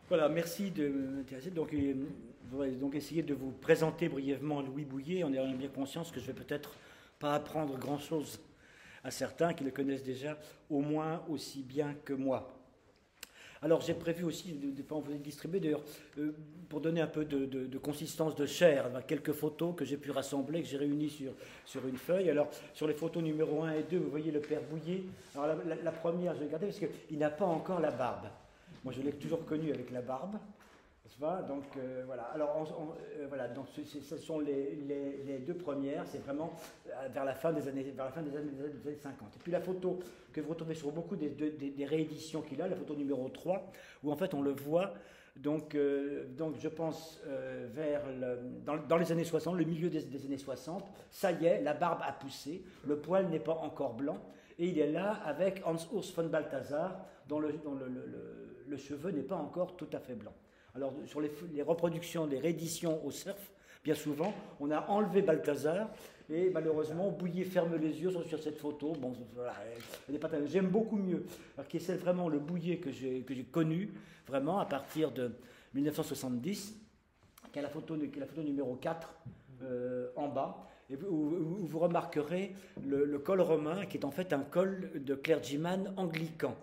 Voilà, merci de m'intéresser. Donc, je vais donc essayer de vous présenter brièvement Louis Bouillet, en ayant bien conscience que je vais peut-être pas apprendre grand-chose à certains qui le connaissent déjà au moins aussi bien que moi. Alors j'ai prévu aussi de vous distribuer, d'ailleurs, pour donner un peu de consistance de chair, quelques photos que j'ai pu rassembler, que j'ai réunies sur une feuille. Alors sur les photos numéro 1 et 2, vous voyez le père Bouillet. Alors la première, je vais garder parce qu'il n'a pas encore la barbe. Moi je l'ai toujours connu avec la barbe. Donc voilà. Alors voilà. Donc ce sont les deux premières. C'est vraiment vers la fin des années 50. Et puis la photo que vous retrouvez sur beaucoup des rééditions qu'il a, la photo numéro 3, où en fait on le voit. Donc je pense dans les années 60, le milieu des années 60, ça y est, la barbe a poussé, le poil n'est pas encore blanc, et il est là avec Hans-Urs von Balthasar, dont le cheveu n'est pas encore tout à fait blanc. Alors, sur les reproductions, les rééditions au cerf, bien souvent, on a enlevé Balthasar et malheureusement, Bouillet ferme les yeux sur cette photo. Bon, voilà, j'aime beaucoup mieux. Alors, qui est celle vraiment le Bouillet que j'ai connu, vraiment, à partir de 1970, qui est la photo numéro 4 en bas, et où vous remarquerez le col romain, qui est en fait un col de clergyman anglican.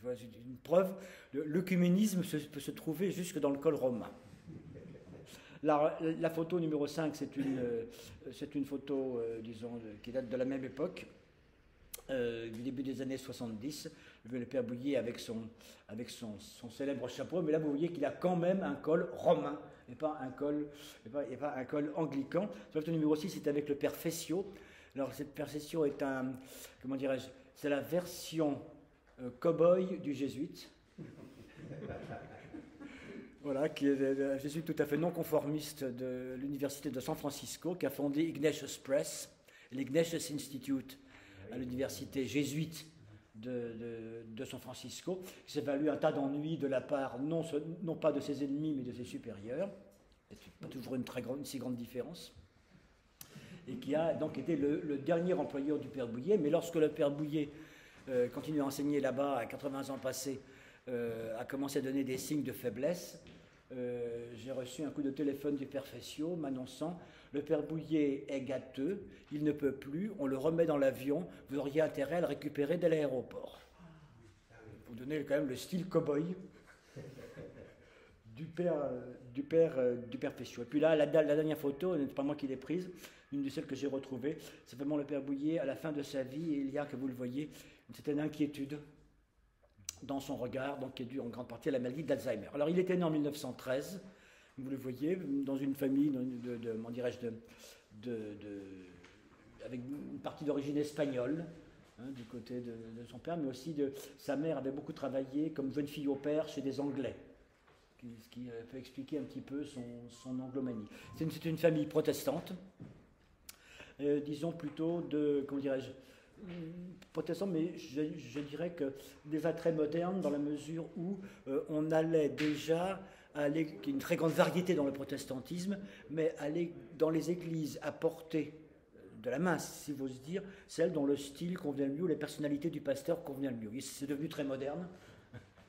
Une preuve, l'œcuménisme peut se trouver jusque dans le col romain. La photo numéro 5, c'est une photo, disons, qui date de la même époque, du début des années 70. Le père Bouillet avec son célèbre chapeau, mais là vous voyez qu'il a quand même un col romain, et pas un col anglican. La photo numéro 6, c'est avec le père Fessio. Alors, cette père Fessio est comment dirais-je, c'est la version cow-boy du jésuite. Voilà, qui est un jésuite tout à fait non conformiste de l'université de San Francisco, qui a fondé Ignatius Press, l'Ignatius Institute à l'université jésuite de San Francisco, qui s'est valu un tas d'ennuis de la part non pas de ses ennemis, mais de ses supérieurs. C'est pas toujours une si grande différence. Et qui a donc été le dernier employeur du père Bouillet. Mais lorsque le père Bouillet continue à enseigner là-bas à 80 ans passés, a commencé à donner des signes de faiblesse. J'ai reçu un coup de téléphone du père Fessio m'annonçant: le père Bouillet est gâteux, il ne peut plus, on le remet dans l'avion, vous auriez intérêt à le récupérer dès l'aéroport. Vous donnez quand même le style cow-boy du père Fessio. Et puis là, la dernière photo, ce n'est pas moi qui l'ai prise, une de celles que j'ai retrouvées, c'est vraiment le père Bouillet à la fin de sa vie, et il y a, que vous le voyez, une certaine inquiétude dans son regard, donc qui est due en grande partie à la maladie d'Alzheimer. Alors il était né en 1913, vous le voyez, dans une famille avec une partie d'origine espagnole, du côté de son père, mais aussi sa mère avait beaucoup travaillé comme jeune fille au père chez des Anglais, ce qui peut expliquer un petit peu son anglomanie. C'est une famille protestante, disons plutôt comment dirais-je, protestant, mais je dirais que déjà très moderne, dans la mesure où on allait déjà qu'il y a une très grande variété dans le protestantisme, mais aller dans les églises à portée de la main, si j'ose dire, celle dont le style convient le mieux, les personnalités du pasteur convient le mieux. C'est devenu très moderne.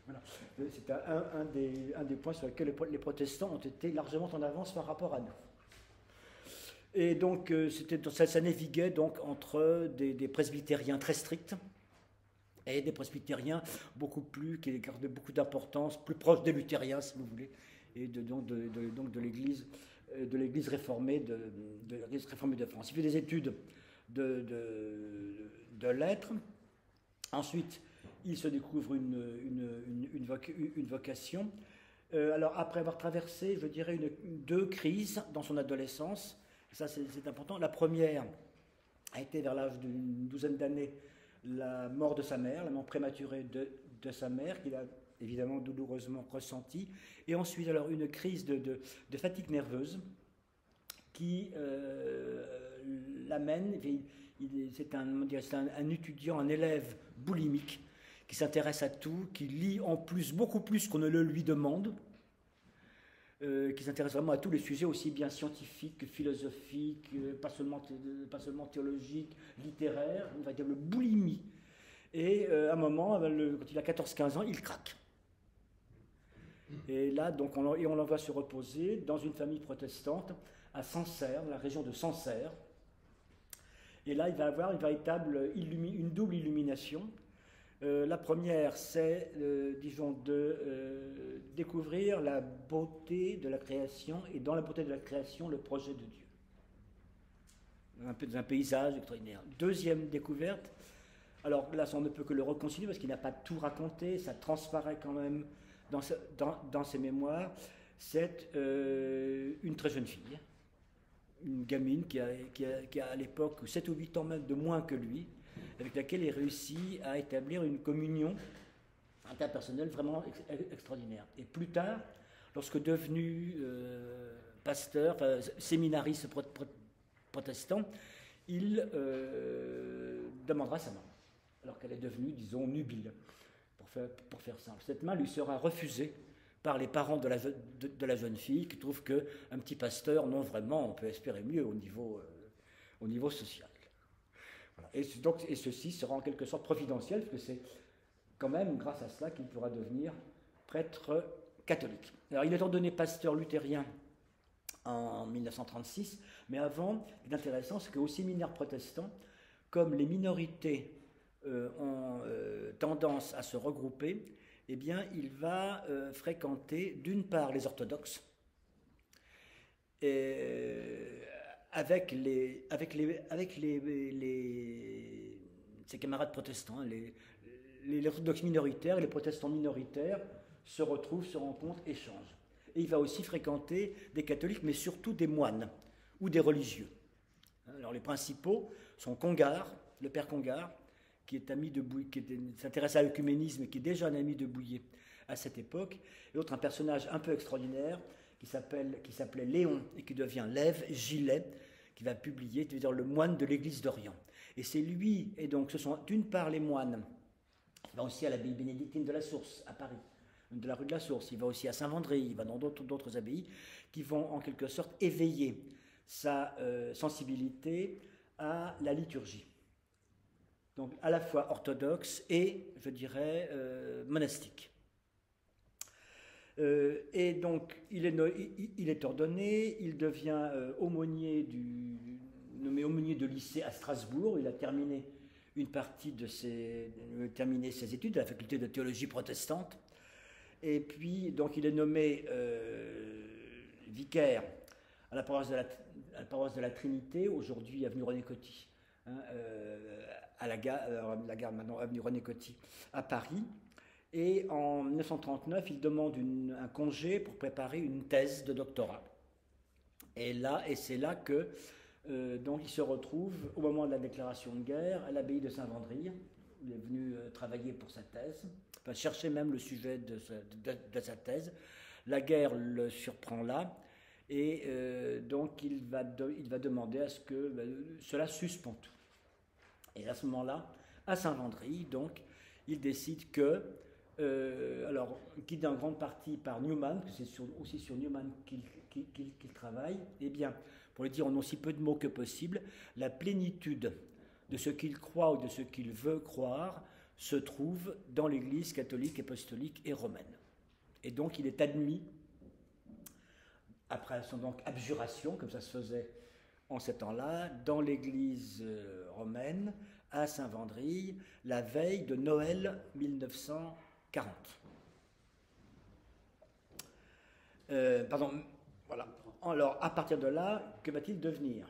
Voilà. C'est un des points sur lesquels les protestants ont été largement en avance par rapport à nous. Et donc, ça naviguait donc entre des presbytériens très stricts et des presbytériens qui gardaient beaucoup d'importance, plus proches des luthériens, si vous voulez, et donc de l'Église réformée de France. Il fait des études de lettres. Ensuite, il se découvre une vocation. Alors, après avoir traversé, je dirais, deux crises dans son adolescence. Ça, c'est important. La première a été vers l'âge d'une douzaine d'années, la mort de sa mère, la mort prématurée de sa mère, qu'il a évidemment douloureusement ressentie. Et ensuite, alors, une crise de fatigue nerveuse qui l'amène. C'est un étudiant, un élève boulimique qui s'intéresse à tout, qui lit en plus, beaucoup plus qu'on ne le lui demande. Qui s'intéresse vraiment à tous les sujets, aussi bien scientifiques que philosophiques, pas seulement théologiques, littéraires, une véritable boulimie. Et à un moment, quand il a 14-15 ans, il craque. Et là, donc, on l'envoie se reposer dans une famille protestante à Sancerre, la région de Sancerre. Et là, il va avoir une double illumination. La première, c'est, disons, de découvrir la beauté de la création, et dans la beauté de la création, le projet de Dieu. Un paysage extraordinaire. Deuxième découverte, alors là, on ne peut que le reconsidérer parce qu'il n'a pas tout raconté, ça transparaît quand même dans ses mémoires. C'est une très jeune fille, une gamine qui a à l'époque 7 ou 8 ans même de moins que lui, avec laquelle il réussit à établir une communion interpersonnelle vraiment extraordinaire. Et plus tard, lorsque devenu pasteur, séminariste protestant, il demandera sa main, alors qu'elle est devenue, disons, nubile, pour faire simple. Cette main lui sera refusée par les parents de la jeune fille, qui trouvent qu'un petit pasteur, non, vraiment, on peut espérer mieux au niveau social. Voilà. Et ceci sera en quelque sorte providentiel, parce que c'est quand même grâce à cela qu'il pourra devenir prêtre catholique. Alors, il est ordonné pasteur luthérien en 1936, mais avant, ce qui est intéressant, c'est qu'au séminaire protestant, comme les minorités ont tendance à se regrouper, eh bien, il va fréquenter d'une part les orthodoxes, avec ses camarades protestants, les orthodoxes minoritaires et les protestants minoritaires se retrouvent, se rencontrent, échangent. Et il va aussi fréquenter des catholiques, mais surtout des moines ou des religieux. Alors les principaux sont Congar, le père Congar, qui est ami de Bouillet, qui s'intéresse à l'œcuménisme, qui est déjà un ami de Bouillet à cette époque, et l'autre un personnage un peu extraordinaire qui s'appelait Léon et qui devient Lève Gilet, qui va publier, c'est-à-dire le moine de l'église d'Orient. Et c'est lui, et donc ce sont d'une part les moines, il va aussi à l'abbaye bénédictine de la Source à Paris, de la rue de la Source, il va aussi à Saint-Vendry, il va dans d'autres abbayes, qui vont en quelque sorte éveiller sa sensibilité à la liturgie. Donc à la fois orthodoxe et, je dirais, monastique. Et donc il est ordonné, il devient nommé aumônier de lycée à Strasbourg, il a terminé une partie de ses études à la faculté de théologie protestante. Et puis, donc, il est nommé vicaire à la paroisse de la Trinité, aujourd'hui avenue René Coty, à la gare maintenant avenue René Coty, à Paris. Et en 1939, il demande un congé pour préparer une thèse de doctorat. Et c'est là que donc il se retrouve, au moment de la déclaration de guerre, à l'abbaye de Saint-Vendry, où il est venu travailler pour sa thèse, enfin, chercher même le sujet de sa thèse. La guerre le surprend là, et donc il va demander à ce que cela suspende tout. Et à ce moment-là, à Saint-Vendry, donc, il décide que, alors, guidé en grande partie par Newman, que c'est aussi sur Newman qu'il travaille, eh bien, pour le dire en aussi peu de mots que possible, la plénitude de ce qu'il croit ou de ce qu'il veut croire se trouve dans l'Église catholique, apostolique et romaine. Et donc, il est admis, après son donc abjuration, comme ça se faisait en ces temps-là, dans l'Église romaine, à Saint-Vendry, la veille de Noël 1940. Voilà. Alors, à partir de là, que va-t-il devenir?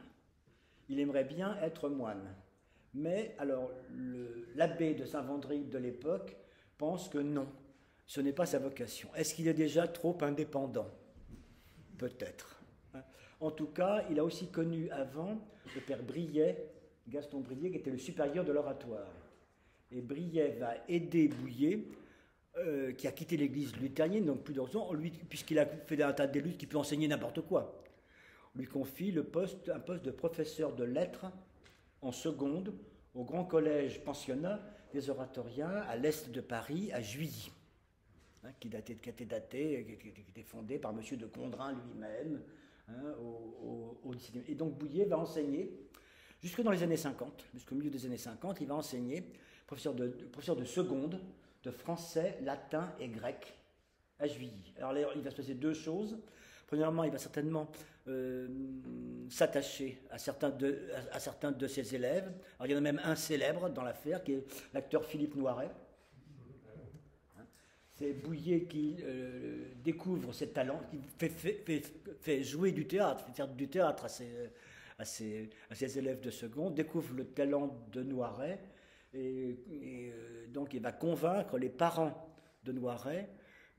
Il aimerait bien être moine. Mais, alors, l'abbé de Saint-Vendry de l'époque pense que non, ce n'est pas sa vocation. Est-ce qu'il est déjà trop indépendant? Peut-être. En tout cas, il a aussi connu avant le père Briet, Gaston Briet, qui était le supérieur de l'oratoire. Et Briet va aider Bouillet, qui a quitté l'église luthérienne, donc plus d'11 ans, puisqu'il a fait un tas de luttes, qui peut enseigner n'importe quoi. On lui confie un poste de professeur de lettres en seconde au Grand Collège Pensionnat des Oratoriens à l'est de Paris, à Juilly, qui était fondé par M. de Condrin lui-même, au lycée. Et donc Bouillet va enseigner jusque dans les années 50, jusqu'au milieu des années 50, il va enseigner professeur de seconde, de français, latin et grec à Juilly. Alors là, il va se passer deux choses. Premièrement, il va certainement s'attacher à certains de ses élèves. Alors, il y en a même un célèbre dans l'affaire, qui est l'acteur Philippe Noiret. C'est Bouillet qui découvre ses talents, qui fait jouer du théâtre, fait faire du théâtre à ses élèves de seconde, découvre le talent de Noiret, et donc il va convaincre les parents de Noiret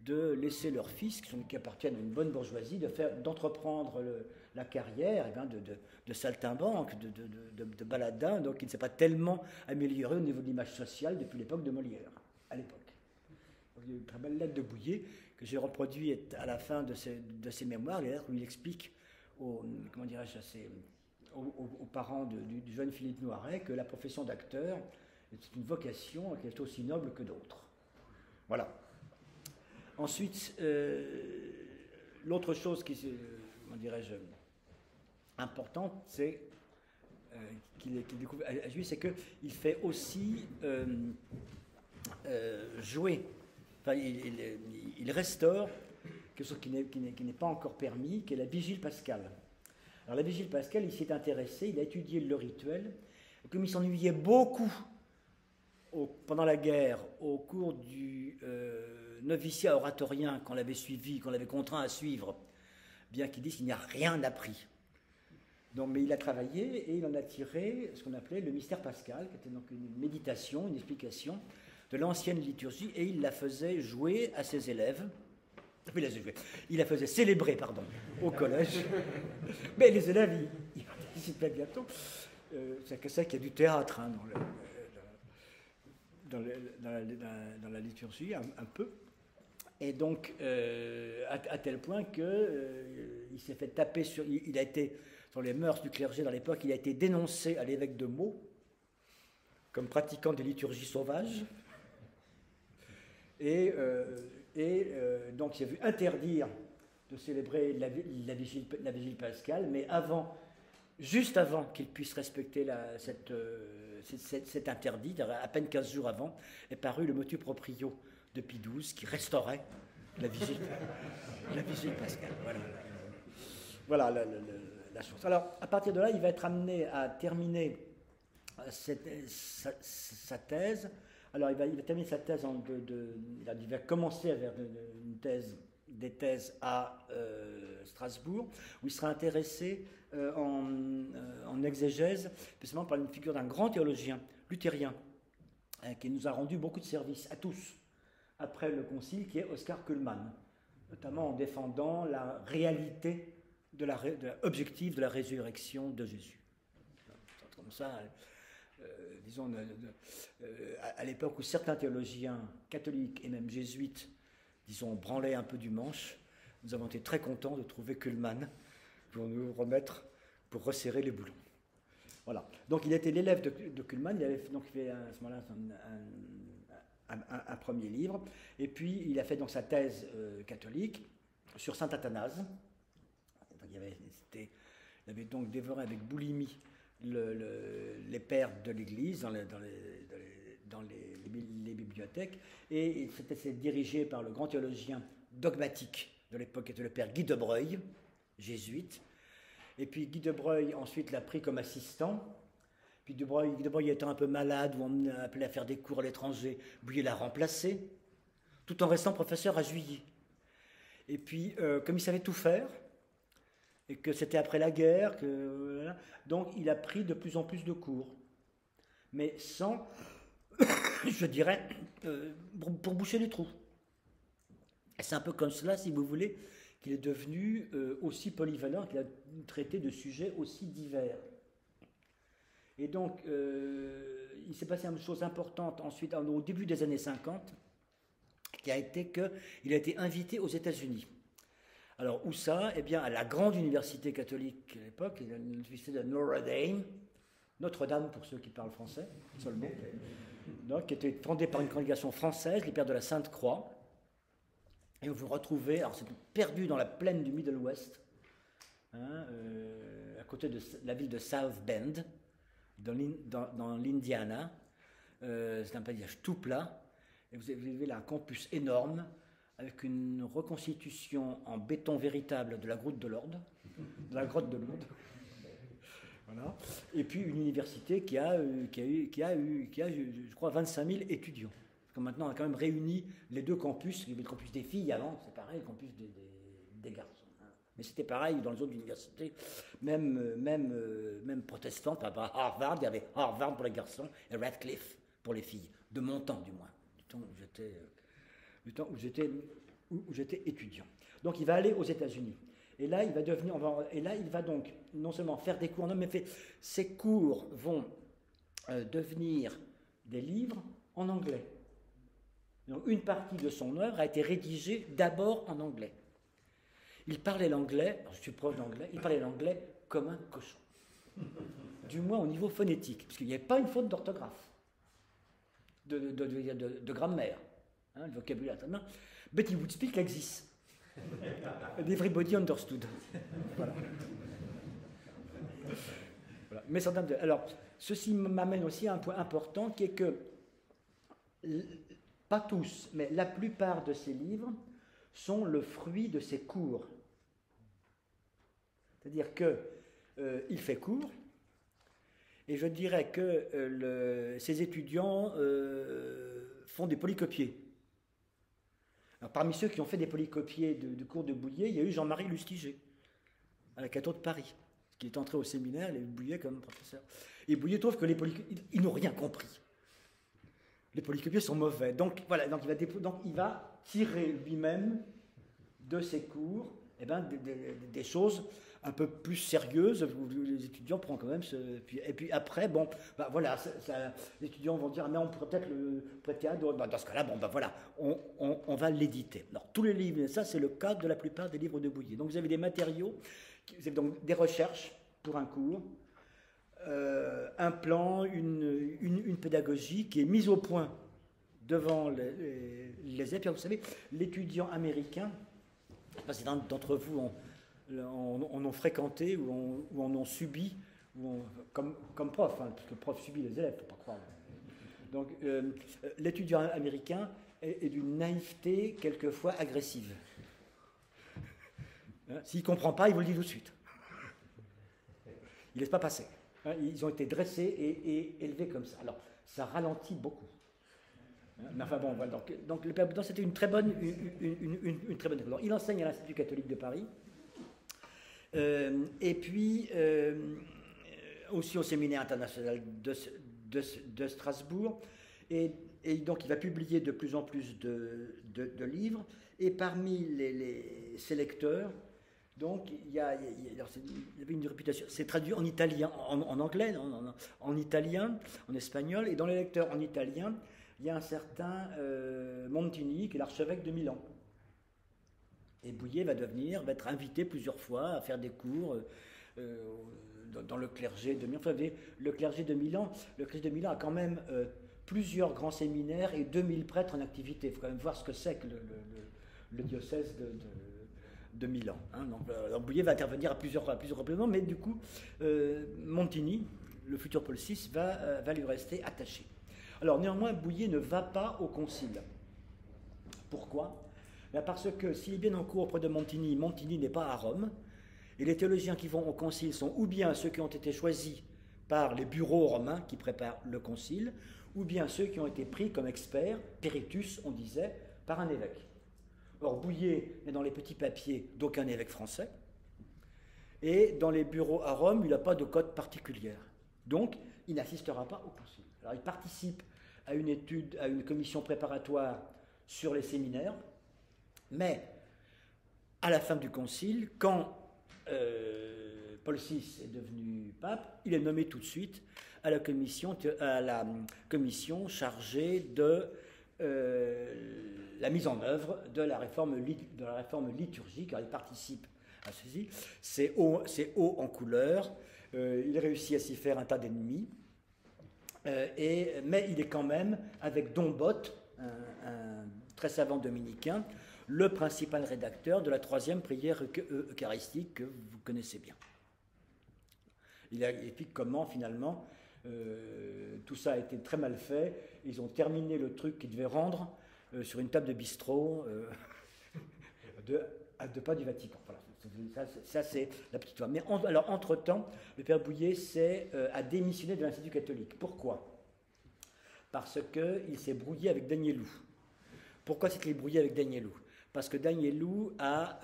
de laisser leurs fils, qui appartiennent à une bonne bourgeoisie, d'entreprendre la carrière de saltimbanque, de baladin, donc il ne s'est pas tellement amélioré au niveau de l'image sociale depuis l'époque de Molière, à l'époque. Il y a une très belle lettre de Bouillet que j'ai reproduite à la fin de ses mémoires, les lettres où il explique aux parents du jeune Philippe Noiret que la profession d'acteur est une vocation qui est aussi noble que d'autres. Voilà. Ensuite, l'autre chose qui est, importante, c'est qu'il découvre à Juilly, c'est qu'il fait aussi jouer. Enfin, il restaure quelque chose qui n'est pas encore permis, qui est la vigile pascale. Alors la vigile pascale, il s'y est intéressé, il a étudié le rituel. Et comme il s'ennuyait beaucoup pendant la guerre, au cours du noviciat oratorien qu'on l'avait suivi, qu'on l'avait contraint à suivre, bien qu'il dise qu'il n'y a rien appris. Donc, mais il a travaillé et il en a tiré ce qu'on appelait le mystère pascal, qui était donc une méditation, une explication de l'ancienne liturgie, et il la faisait jouer à ses élèves. Il la faisait célébrer, au collège. Mais les élèves, ils participaient bientôt. C'est que ça qu'il y a du théâtre dans la liturgie, un peu. Et donc, à tel point qu'il s'est fait taper sur... Il a été, sur les mœurs du clergé dans l'époque, il a été dénoncé à l'évêque de Meaux comme pratiquant des liturgies sauvages. Et donc, il a vu interdire de célébrer la vigile pascale, mais juste avant qu'il puisse respecter cet interdit, à peine 15 jours avant, est paru le motu proprio de Pie XII qui restaurait la vigile pascale. Voilà la chose. Alors, à partir de là, il va être amené à terminer sa thèse. Alors, il va terminer sa thèse il va commencer à faire des thèses à Strasbourg, où il sera intéressé en exégèse, spécialement par une figure d'un grand théologien luthérien, qui nous a rendu beaucoup de services à tous après le concile, qui est Oscar Cullmann, notamment en défendant la réalité objective de la résurrection de Jésus. Comme ça, disons, à l'époque où certains théologiens catholiques et même jésuites, disons, branlaient un peu du manche, nous avons été très contents de trouver Cullmann pour nous remettre, pour resserrer les boulons. Voilà. Donc il était l'élève de Cullmann, il avait donc fait à ce moment-là un premier livre, et puis il a fait donc sa thèse catholique sur saint Athanase. Donc, il avait donc dévoré avec boulimie les pères de l'Église dans les bibliothèques, et c'était dirigé par le grand théologien dogmatique de l'époque, qui était le père Guy de Breuil, jésuite. Et puis Guy de Breuil ensuite l'a pris comme assistant. Puis Guy de Breuil étant un peu malade, ou on l'a appelé à faire des cours à l'étranger, Bouillet l'a remplacé, tout en restant professeur à Juilly. Et puis, comme il savait tout faire, et que c'était après la guerre, donc il a pris de plus en plus de cours, mais sans, je dirais, pour boucher les trous. Et c'est un peu comme cela, si vous voulez, qu'il est devenu aussi polyvalent, qu'il a traité de sujets aussi divers. Et donc, il s'est passé une chose importante ensuite, au début des années 50, qui a été qu'il a été invité aux États-Unis. Alors, où ça? Eh bien, à la grande université catholique à l'époque, l'université de Notre-Dame pour ceux qui parlent français seulement, donc, qui était fondée par une congrégation française, les Pères de la Sainte-Croix. Et vous retrouvez, alors c'est perdu dans la plaine du Middle West, à côté de la ville de South Bend, dans l'Indiana. C'est un paysage tout plat, et vous avez là un campus énorme, avec une reconstitution en béton véritable de la grotte de Lourdes, Voilà. Et puis une université qui a eu, je crois, 25 000 étudiants. Parce que maintenant, on a quand même réuni les deux campus. Il y avait le campus des filles avant, c'est pareil, le campus des garçons. Mais c'était pareil dans les autres universités, même protestantes. À Harvard, il y avait Harvard pour les garçons et Radcliffe pour les filles, de mon temps du moins, du temps où j'étais étudiant. Donc il va aller aux États-Unis. Et là, il va donc non seulement faire des cours, mais ces cours vont devenir des livres en anglais. Donc, une partie de son œuvre a été rédigée d'abord en anglais. Il parlait l'anglais, je suis prof d'anglais, il parlait l'anglais comme un cochon. Du moins au niveau phonétique, parce qu'il n'y avait pas une faute d'orthographe, de grammaire, hein, le vocabulaire. But he would speak like this. And everybody understood. Voilà. Voilà. Mais alors, ceci m'amène aussi à un point important qui est que, pas tous, mais la plupart de ces livres sont le fruit de ses cours. C'est-à-dire qu'il fait cours, et je dirais que ses étudiants font des polycopiés. Alors, parmi ceux qui ont fait des polycopiés du cours de Bouillet, il y a eu Jean-Marie Lustiger, à la Cato de Paris, qui est entré au séminaire, il a eu Bouillet comme professeur. Et Bouillet trouve que les polycopiés, ils n'ont rien compris. Les polycopiés sont mauvais. Donc, voilà, donc il va tirer lui-même de ses cours des choses un peu plus sérieuses, où les étudiants prennent quand même et puis après, bon, bah voilà, les étudiants vont dire, mais on pourrait peut-être le prêter à d'autres. Bah, dans ce cas-là, bon, bah voilà, on va l'éditer. Alors, tous les livres, ça c'est le cas de la plupart des livres de Bouillet. Donc vous avez des matériaux, vous avez donc des recherches pour un cours, un plan, une pédagogie qui est mise au point devant les élèves. Vous savez, l'étudiant américain, parce que d'entre vous en ont fréquenté ou en ont subi, comme prof, hein, parce que le prof subit les élèves, il ne faut pas croire. Donc l'étudiant américain est d'une naïveté quelquefois agressive. Hein, s'il ne comprend pas, il vous le dit tout de suite. Il ne laisse pas passer. Hein, ils ont été dressés et élevés comme ça. Alors, ça ralentit beaucoup. Mais enfin bon, voilà. Donc le Père Boudin, c'était une très bonne école. Il enseigne à l'Institut catholique de Paris, et puis aussi au séminaire international de Strasbourg, et donc il va publier de plus en plus de livres, et parmi ses lecteurs, donc il y avait une réputation, c'est traduit en italien, en anglais, en italien, en espagnol, et dans les lecteurs en italien, il y a un certain Montini, qui est l'archevêque de Milan. Et Bouillet va être invité plusieurs fois à faire des cours dans le clergé de Milan. Vous savez, le clergé de Milan a quand même plusieurs grands séminaires et 2000 prêtres en activité. Il faut quand même voir ce que c'est que le diocèse de Milan. Hein. Donc Bouillet va intervenir à plusieurs reprises, mais du coup, Montini, le futur Paul VI, va lui rester attaché. Alors néanmoins, Bouillet ne va pas au concile. Pourquoi ? Parce que s'il est bien en cours auprès de Montini, Montini n'est pas à Rome, et les théologiens qui vont au concile sont ou bien ceux qui ont été choisis par les bureaux romains qui préparent le concile, ou bien ceux qui ont été pris comme experts, peritus, on disait, par un évêque. Or, Bouillet n'est dans les petits papiers d'aucun évêque français, et dans les bureaux à Rome, il n'a pas de cote particulière. Donc, il n'assistera pas au concile. Alors, il participe à une commission préparatoire sur les séminaires, mais à la fin du concile, quand Paul VI est devenu pape, il est nommé tout de suite à la commission chargée de la mise en œuvre de la réforme liturgique. Alors, il participe à ceci. C'est haut en couleur. Il réussit à s'y faire un tas d'ennemis. Mais il est quand même, avec Dom Botte, un très savant dominicain, le principal rédacteur de la 3e prière eucharistique que vous connaissez bien. Il explique comment, finalement, tout ça a été très mal fait. Ils ont terminé le truc qu'ils devaient rendre sur une table de bistrot. à 2 pas du Vatican. Voilà. Ça, c'est la petite histoire. Mais alors, entre-temps, le père Bouillet a démissionné de l'Institut catholique. Pourquoi? Parce qu'il s'est brouillé avec Danielou. Pourquoi s'est-il brouillé avec Danielou? Parce que Danielou a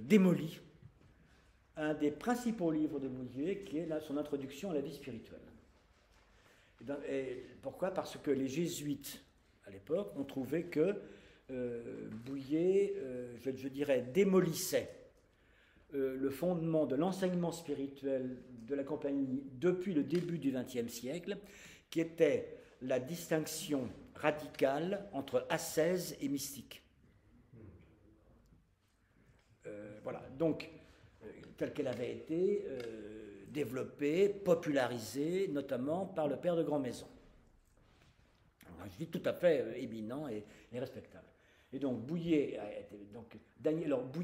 démoli un des principaux livres de Bouillet, qui est son introduction à la vie spirituelle. Et pourquoi? Parce que les jésuites, à l'époque, ont trouvé que Bouillet, je dirais, démolissait le fondement de l'enseignement spirituel de la Compagnie depuis le début du XXe siècle, qui était la distinction radicale entre ascèse et mystique. Voilà, donc, telle qu'elle avait été développée, popularisée, notamment par le père de Grand-Maison. Je dis tout à fait éminent et respectable. Et donc Bouillet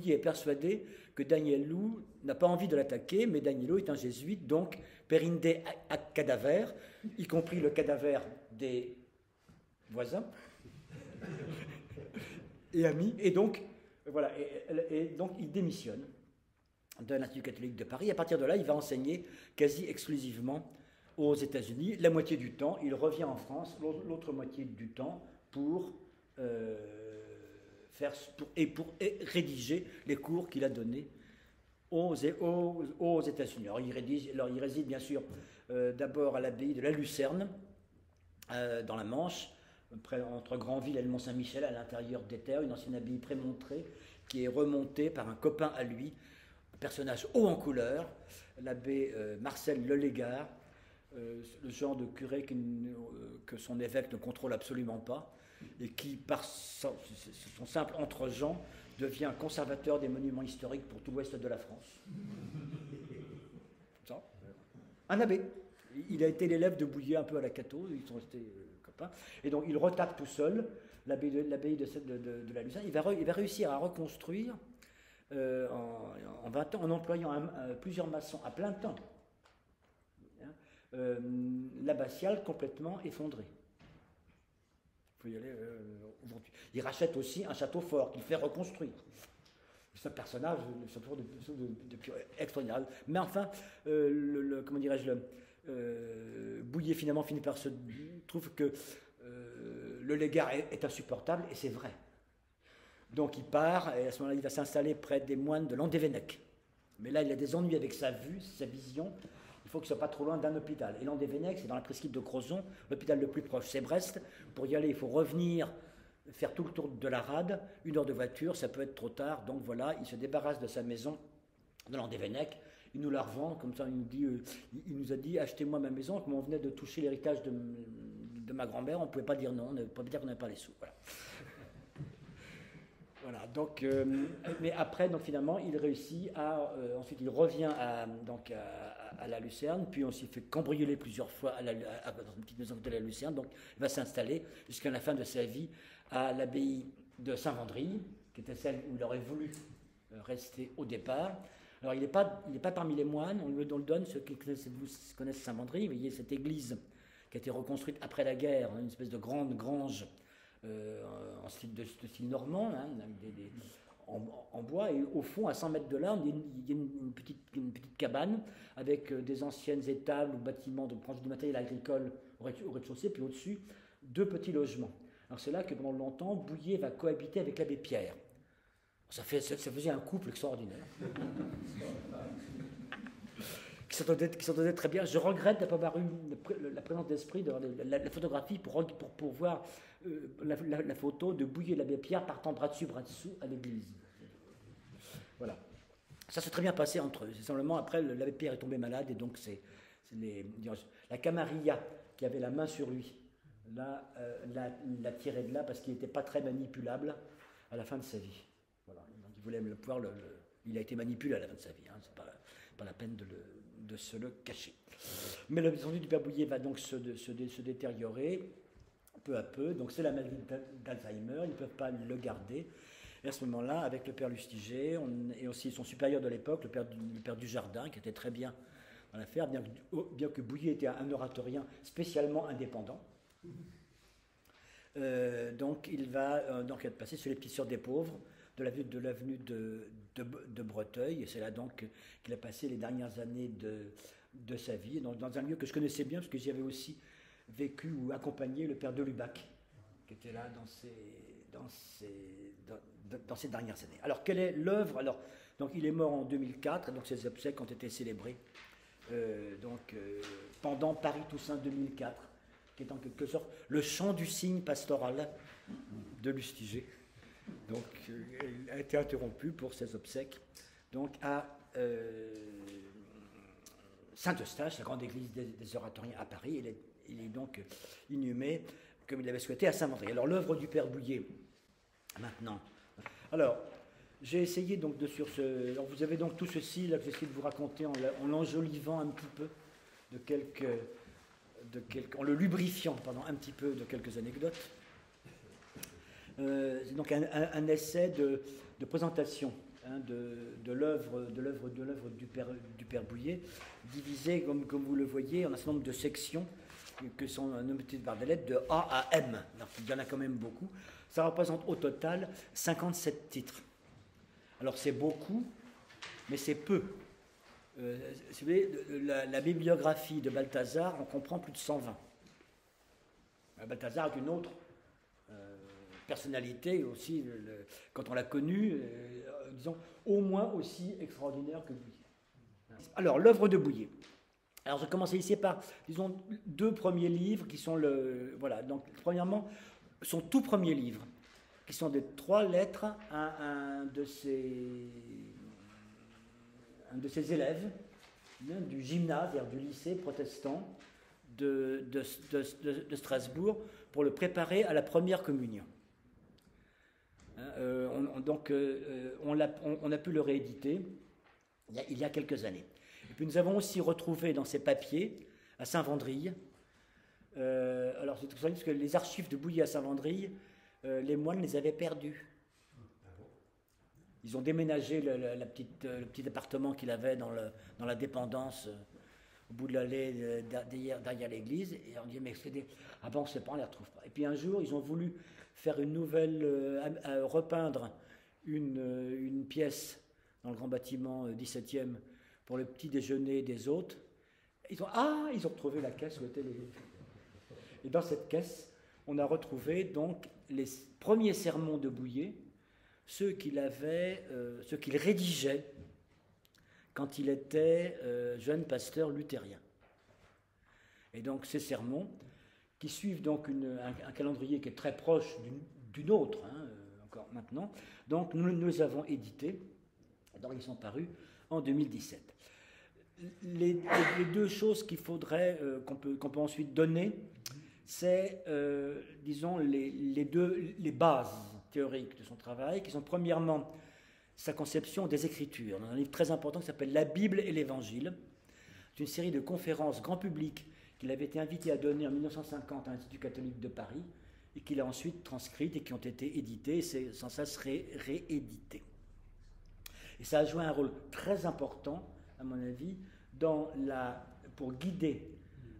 est persuadé que Danielou n'a pas envie de l'attaquer, mais Danielou est un jésuite, donc perinde ac cadaver, y compris le cadavre des voisins et amis. Et donc, voilà, et donc il démissionne de l'Institut catholique de Paris. À partir de là, il va enseigner quasi exclusivement aux États-Unis. La moitié du temps, il revient en France, l'autre moitié du temps pour rédiger les cours qu'il a donnés aux États-Unis. Alors, il réside bien sûr d'abord à l'abbaye de la Lucerne, dans la Manche, entre Granville et le Mont-Saint-Michel, à l'intérieur des terres, une ancienne abbaye prémontrée qui est remontée par un copain à lui, un personnage haut en couleur, l'abbé Marcel Lelégard, le genre de curé que son évêque ne contrôle absolument pas, et qui, par son simple entre-gens, devient conservateur des monuments historiques pour tout l'ouest de la France. Ça. Un abbé. Il a été l'élève de Bouillet un peu à la Cato, ils sont restés copains. Et donc il retape tout seul l'abbaye de la Lucerne. Il va réussir à reconstruire en 20 ans, en employant plusieurs maçons à plein temps, l'abbatiale complètement effondrée. Il faut y aller aujourd'hui. Il rachète aussi un château fort qu'il fait reconstruire. C'est un personnage de extraordinaire. Mais enfin, comment dirais-je, Bouillet finalement trouve que le légat est insupportable, et c'est vrai. Donc il part, et à ce moment-là, il va s'installer près des moines de Landévennec. Mais là, il a des ennuis avec sa vue, sa vision. Il faut qu'il ne soit pas trop loin d'un hôpital. Et Landévennec, c'est dans la presqu'île de Crozon. L'hôpital le plus proche, c'est Brest. Pour y aller, il faut revenir, faire tout le tour de la rade. 1 heure de voiture, ça peut être trop tard. Donc voilà, il se débarrasse de sa maison de Landévennec. Il nous la revend, comme ça, il nous a dit, achetez-moi ma maison. Comme on venait de toucher l'héritage de ma grand-mère, on ne pouvait pas dire non, on ne pouvait pas dire qu'on n'avait pas les sous. Voilà. Voilà, donc, mais après, donc, finalement, il réussit ensuite, il revient à la Lucerne, puis on s'y fait cambrioler plusieurs fois dans une petite maison de la Lucerne, donc il va s'installer jusqu'à la fin de sa vie à l'abbaye de Saint-Vendry, qui était celle où il aurait voulu rester au départ. Alors, il n'est pas parmi les moines, on le donne, ceux qui connaissent Saint-Vendry, vous voyez cette église qui a été reconstruite après la guerre, une espèce de grande grange en style de style normand, hein, en bois, et au fond, à 100 mètres de là, il y a une petite cabane avec des anciennes étables ou bâtiments de du matériel agricole au rez-de-chaussée, puis au-dessus, 2 petits logements. Alors c'est là que pendant longtemps, Bouillet va cohabiter avec l'abbé Pierre. Ça faisait un couple extraordinaire. qui s'entendait très bien. Je regrette d'avoir eu la présence d'esprit de la photographie pour voir la photo de Bouillet et l'abbé Pierre partant bras dessus à l'église. Voilà. Ça s'est très bien passé entre eux. C'est simplement après, l'abbé Pierre est tombé malade, et donc c'est la camarilla qui avait la main sur lui l'a tiré de là parce qu'il n'était pas très manipulable à la fin de sa vie. Voilà. Donc il voulait pouvoir il a été manipulé à la fin de sa vie. Hein. C'est pas la peine de se le cacher. Mais le santé du père Bouillet va donc se détériorer peu à peu. Donc c'est la maladie d'Alzheimer, ils ne peuvent pas le garder. Et à ce moment-là, avec le père Lustiger, et aussi son supérieur de l'époque, le père Dujardin, qui était très bien dans l'affaire, bien que Bouillet était un oratorien spécialement indépendant. Donc il va être passé sur les petites sœurs des pauvres l'avenue de Breteuil. Et c'est là donc qu'il a passé les dernières années de sa vie, dans un lieu que je connaissais bien, parce que j'y avais aussi vécu ou accompagné le père de Lubac, qui était là dans ces dernières années. Alors, quelle est l'œuvre? Alors, donc, il est mort en 2004, donc ses obsèques ont été célébrées pendant Paris Toussaint 2004, qui est en quelque sorte le chant du cygne pastoral de Lustiger. Donc, il a été interrompu pour ses obsèques donc à Saint-Eustache, la grande église des oratoriens à Paris. Il est donc inhumé, comme il l'avait souhaité, à Saint-Vendry. Alors, l'œuvre du père Bouyer, maintenant. Alors, j'ai essayé donc alors vous avez donc tout ceci, là, que j'essaie de vous raconter en l'enjolivant un petit peu en le lubrifiant pendant un petit peu de quelques anecdotes. C'est donc un essai de présentation de l'œuvre du père Bouyer, divisé, comme vous le voyez, en un certain nombre de sections que sont nommées par des lettres de A à M. Donc, il y en a quand même beaucoup. Ça représente au total 57 titres. Alors c'est beaucoup, mais c'est peu. Si vous voulez, la bibliographie de Balthazar, on comprend plus de 120. Balthazar est une autre personnalité aussi, quand on l'a connu, disons, au moins aussi extraordinaire que Bouyer. Alors, l'œuvre de Bouyer. Alors, je commence ici par, disons, deux premiers livres qui sont voilà, donc, premièrement, son tout premier livre, qui sont des 3 lettres à un de ses élèves du gymnase, c'est-à-dire du lycée protestant de Strasbourg, pour le préparer à la première communion. On a pu le rééditer il y a quelques années. Et puis nous avons aussi retrouvé dans ces papiers, à Saint-Vendry, alors c'est tout ça parce que les archives de Bouyer à Saint-Vendry, les moines les avaient perdus. Ils ont déménagé le petit appartement qu'il avait dans la dépendance au bout de l'allée derrière l'église, et on dit mais ah ben on ne sait pas, on ne les retrouve pas. Et puis un jour ils ont voulu faire une nouvelle, repeindre une pièce dans le grand bâtiment 17e pour le petit déjeuner des hôtes. Ils ont retrouvé la caisse où étaient les... Et dans cette caisse, on a retrouvé donc les premiers sermons de Bouyer, ceux qu'il rédigeait quand il était jeune pasteur luthérien. Et donc ces sermons, qui suivent donc un calendrier qui est très proche d'une autre, encore maintenant, donc nous les avons édités, donc ils sont parus en 2017. Les deux choses qu'il faudrait, qu'on peut ensuite donner, c'est, disons, les bases théoriques de son travail, qui sont premièrement sa conception des Écritures, dans un livre très important qui s'appelle « La Bible et l'Évangile ». C'est une série de conférences grand public qu'il avait été invité à donner en 1950 à l'Institut catholique de Paris, et qu'il a ensuite transcrites et qui ont été éditées, et sans cesse rééditées. Et ça a joué un rôle très important, à mon avis, pour guider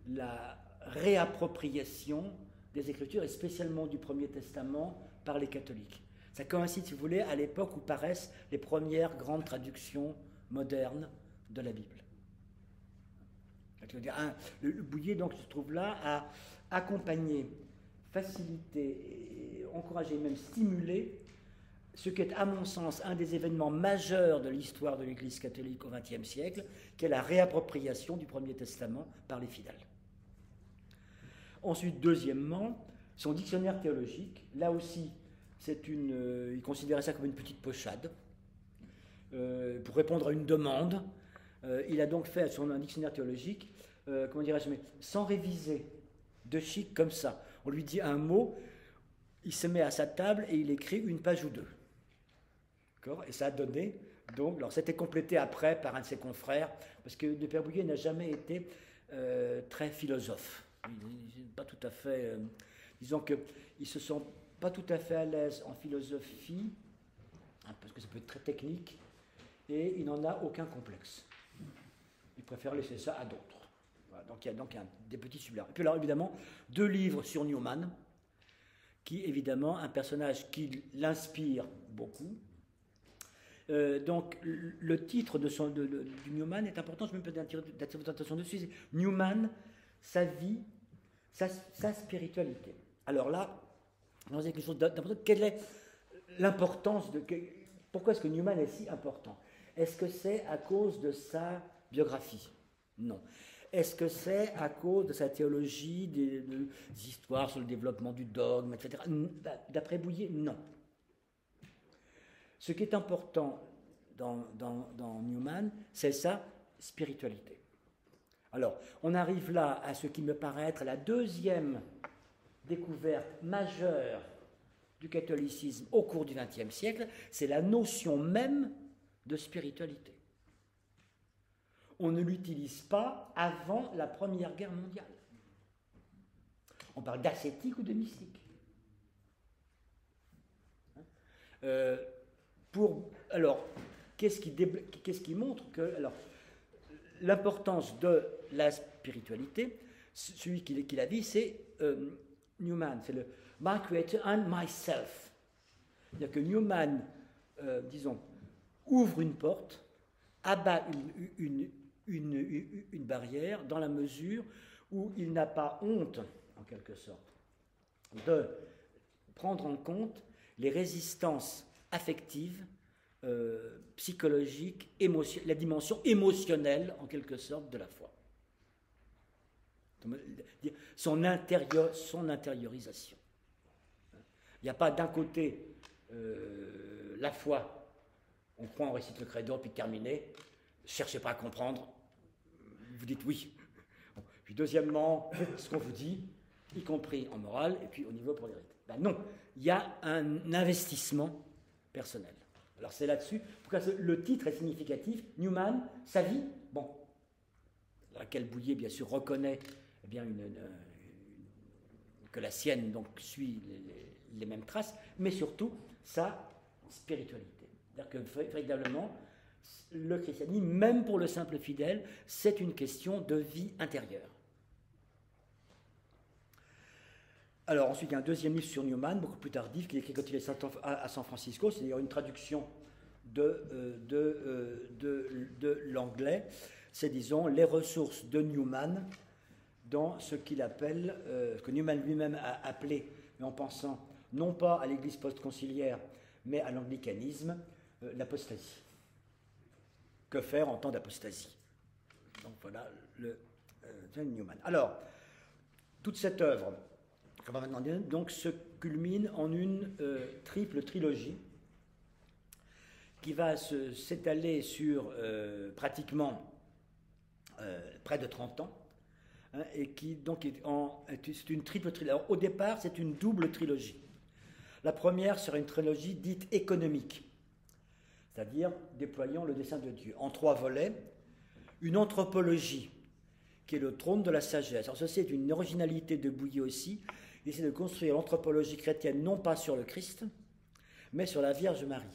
la réappropriation des Écritures, et spécialement du Premier Testament, par les catholiques. Ça coïncide, si vous voulez, à l'époque où paraissent les premières grandes traductions modernes de la Bible. Le Bouyer, donc, se trouve là à accompagner, faciliter, encourager, même stimuler ce qui est, à mon sens, un des événements majeurs de l'histoire de l'Église catholique au XXe siècle, qui est la réappropriation du Premier Testament par les fidèles. Ensuite, deuxièmement, son dictionnaire théologique, là aussi, il considérait ça comme une petite pochade, pour répondre à une demande. Il a donc fait un dictionnaire théologique, comment dirais-je, mais sans réviser, de chic comme ça. On lui dit un mot, il se met à sa table et il écrit une page ou deux. Et ça a donné, donc, alors c'était complété après par un de ses confrères, parce que le père Bouyer n'a jamais été très philosophe. Pas tout à fait, disons qu'il se sent pas tout à fait à l'aise en philosophie, parce que ça peut être très technique, et il n'en a aucun complexe. Il préfère laisser ça à d'autres. Voilà, donc il y a des petits sublats. Et puis alors évidemment, 2 livres sur Newman, qui évidemment, un personnage qui l'inspire beaucoup, Donc, le titre du Newman est important, je me permets d'attirer votre attention dessus, c'est Newman, sa vie, sa spiritualité. Alors là, on a quelque chose d'important. Quelle est l'importance pourquoi est-ce que Newman est si important? Est-ce que c'est à cause de sa biographie? Non. Est-ce que c'est à cause de sa théologie, des histoires sur le développement du dogme, etc. D'après Bouillet, non. Ce qui est important dans Newman, c'est sa spiritualité. Alors, on arrive là à ce qui me paraît être la deuxième découverte majeure du catholicisme au cours du XXe siècle, c'est la notion même de spiritualité. On ne l'utilise pas avant la Première Guerre mondiale. On parle d'ascétique ou de mystique. Alors, qu'est-ce qui montre que l'importance de la spiritualité, celui qui la vit, c'est Newman, c'est le My Creator and Myself. C'est-à-dire que Newman, disons, ouvre une porte, abat une barrière dans la mesure où il n'a pas honte, en quelque sorte, de prendre en compte les résistances affectives, psychologiques, la dimension émotionnelle, en quelque sorte, de la foi. Son intériorisation. Il n'y a pas d'un côté la foi, on croit, on récite le credo, puis terminé, cherchez pas à comprendre, vous dites oui. Bon. Puis deuxièmement, faites ce qu'on vous dit, y compris en morale, et puis au niveau pour les rites. Ben non, il y a un investissement personnel. Alors c'est là-dessus, pourquoi le titre est significatif, Newman, sa vie, bon, dans laquelle Bouillet, bien sûr, reconnaît eh bien, que la sienne donc, suit les mêmes traces, mais surtout sa spiritualité. C'est-à-dire que véritablement, le christianisme, même pour le simple fidèle, c'est une question de vie intérieure. Alors ensuite, il y a un deuxième livre sur Newman, beaucoup plus tardif, qu'il écrit quand il est à San Francisco, c'est d'ailleurs une traduction de l'anglais, c'est, disons, les ressources de Newman dans ce qu'il appelle, ce que Newman lui-même a appelé, mais en pensant non pas à l'Église post-conciliaire, mais à l'anglicanisme, l'apostasie. Que faire en temps d'apostasie? Donc voilà le Newman. Alors, toute cette œuvre, qu'on va maintenant dire, donc, se culmine en une triple trilogie qui va s'étaler sur pratiquement près de 30 ans, hein, et qui donc c'est une triple trilogie. Alors, au départ, c'est une double trilogie. La première sera une trilogie dite économique, c'est-à-dire déployant le dessein de Dieu, en 3 volets. Une anthropologie, qui est le trône de la sagesse. Alors ceci est une originalité de Bouillet aussi. Il essaie de construire l'anthropologie chrétienne non pas sur le Christ, mais sur la Vierge Marie.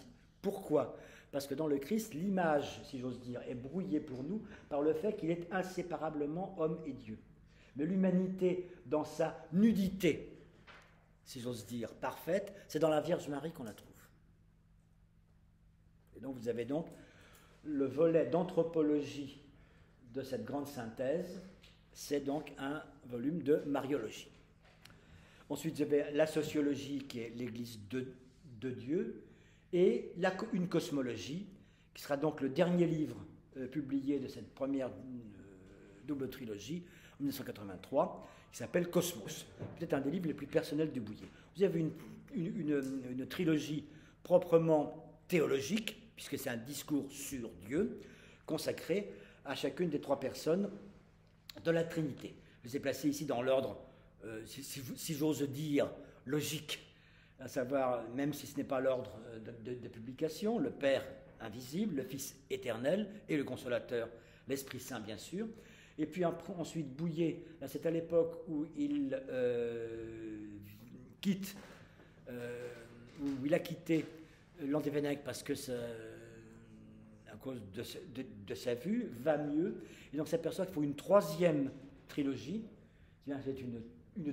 Pourquoi? Parce que dans le Christ, l'image, si j'ose dire, est brouillée pour nous par le fait qu'il est inséparablement homme et Dieu. Mais l'humanité, dans sa nudité, si j'ose dire, parfaite, c'est dans la Vierge Marie qu'on la trouve. Et donc vous avez donc le volet d'anthropologie de cette grande synthèse, c'est donc un volume de mariologie. Ensuite, vous avez la sociologie, qui est l'Église de Dieu, et une cosmologie, qui sera donc le dernier livre publié de cette première double trilogie, en 1983, qui s'appelle Cosmos. Peut-être un des livres les plus personnels de Bouillet. Vous avez une trilogie proprement théologique, puisque c'est un discours sur Dieu, consacré à chacune des 3 personnes de la Trinité. Je les ai placés ici dans l'ordre, si j'ose dire, logique, à savoir, même si ce n'est pas l'ordre de publication, le Père invisible, le Fils éternel et le Consolateur, l'Esprit Saint, bien sûr. Et puis ensuite, Bouillet, là, c'est à l'époque où il quitte, où il a quitté Landévennec parce que à cause de sa vue, va mieux. Et donc s'aperçoit qu'il faut une 3e trilogie, c'est une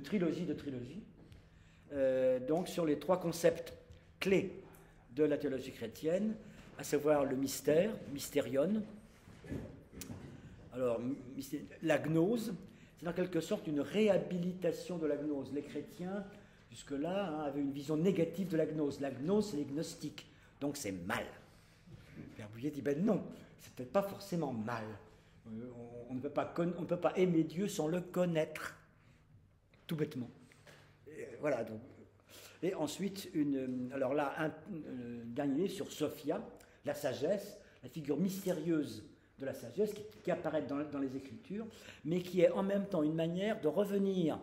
trilogie de trilogies, donc sur les 3 concepts clés de la théologie chrétienne, à savoir le mystère, mystérion. Alors, la gnose, c'est en quelque sorte une réhabilitation de la gnose. Les chrétiens, jusque-là, avaient une vision négative de la gnose. La gnose, c'est les gnostiques, donc c'est mal. Père Bouillet dit, ben non, c'est peut-être pas forcément mal. On ne peut pas aimer Dieu sans le connaître, tout bêtement. Et voilà, donc. Et ensuite, alors là, un dernier sur Sophia, la sagesse, la figure mystérieuse de la sagesse qui apparaît dans les Écritures, mais qui est en même temps une manière de revenir,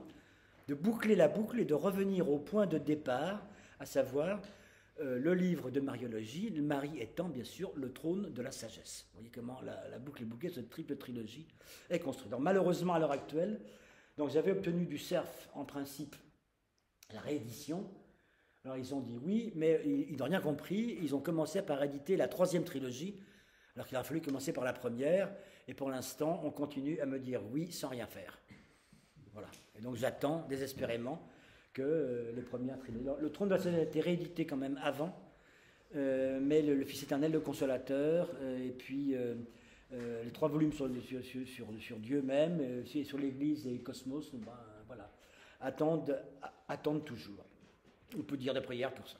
de boucler la boucle et de revenir au point de départ, à savoir le livre de Mariologie, le Marie étant bien sûr le trône de la sagesse. Vous voyez comment la boucle est bouclée, cette triple trilogie est construite. Donc, malheureusement, à l'heure actuelle, donc j'avais obtenu du CERF en principe la réédition. Alors ils ont dit oui, mais ils n'ont rien compris. Ils ont commencé par éditer la 3e trilogie, alors qu'il a fallu commencer par la première. Et pour l'instant, on continue à me dire oui sans rien faire. Voilà. Et donc j'attends désespérément que les premières trilogies... Le trône de la sagesse a été réédité quand même avant, mais le Fils éternel, le Consolateur, et puis les 3 volumes sur Dieu même, sur l'Église et le cosmos, ben, voilà, attendent toujours. On peut dire des prières pour ça.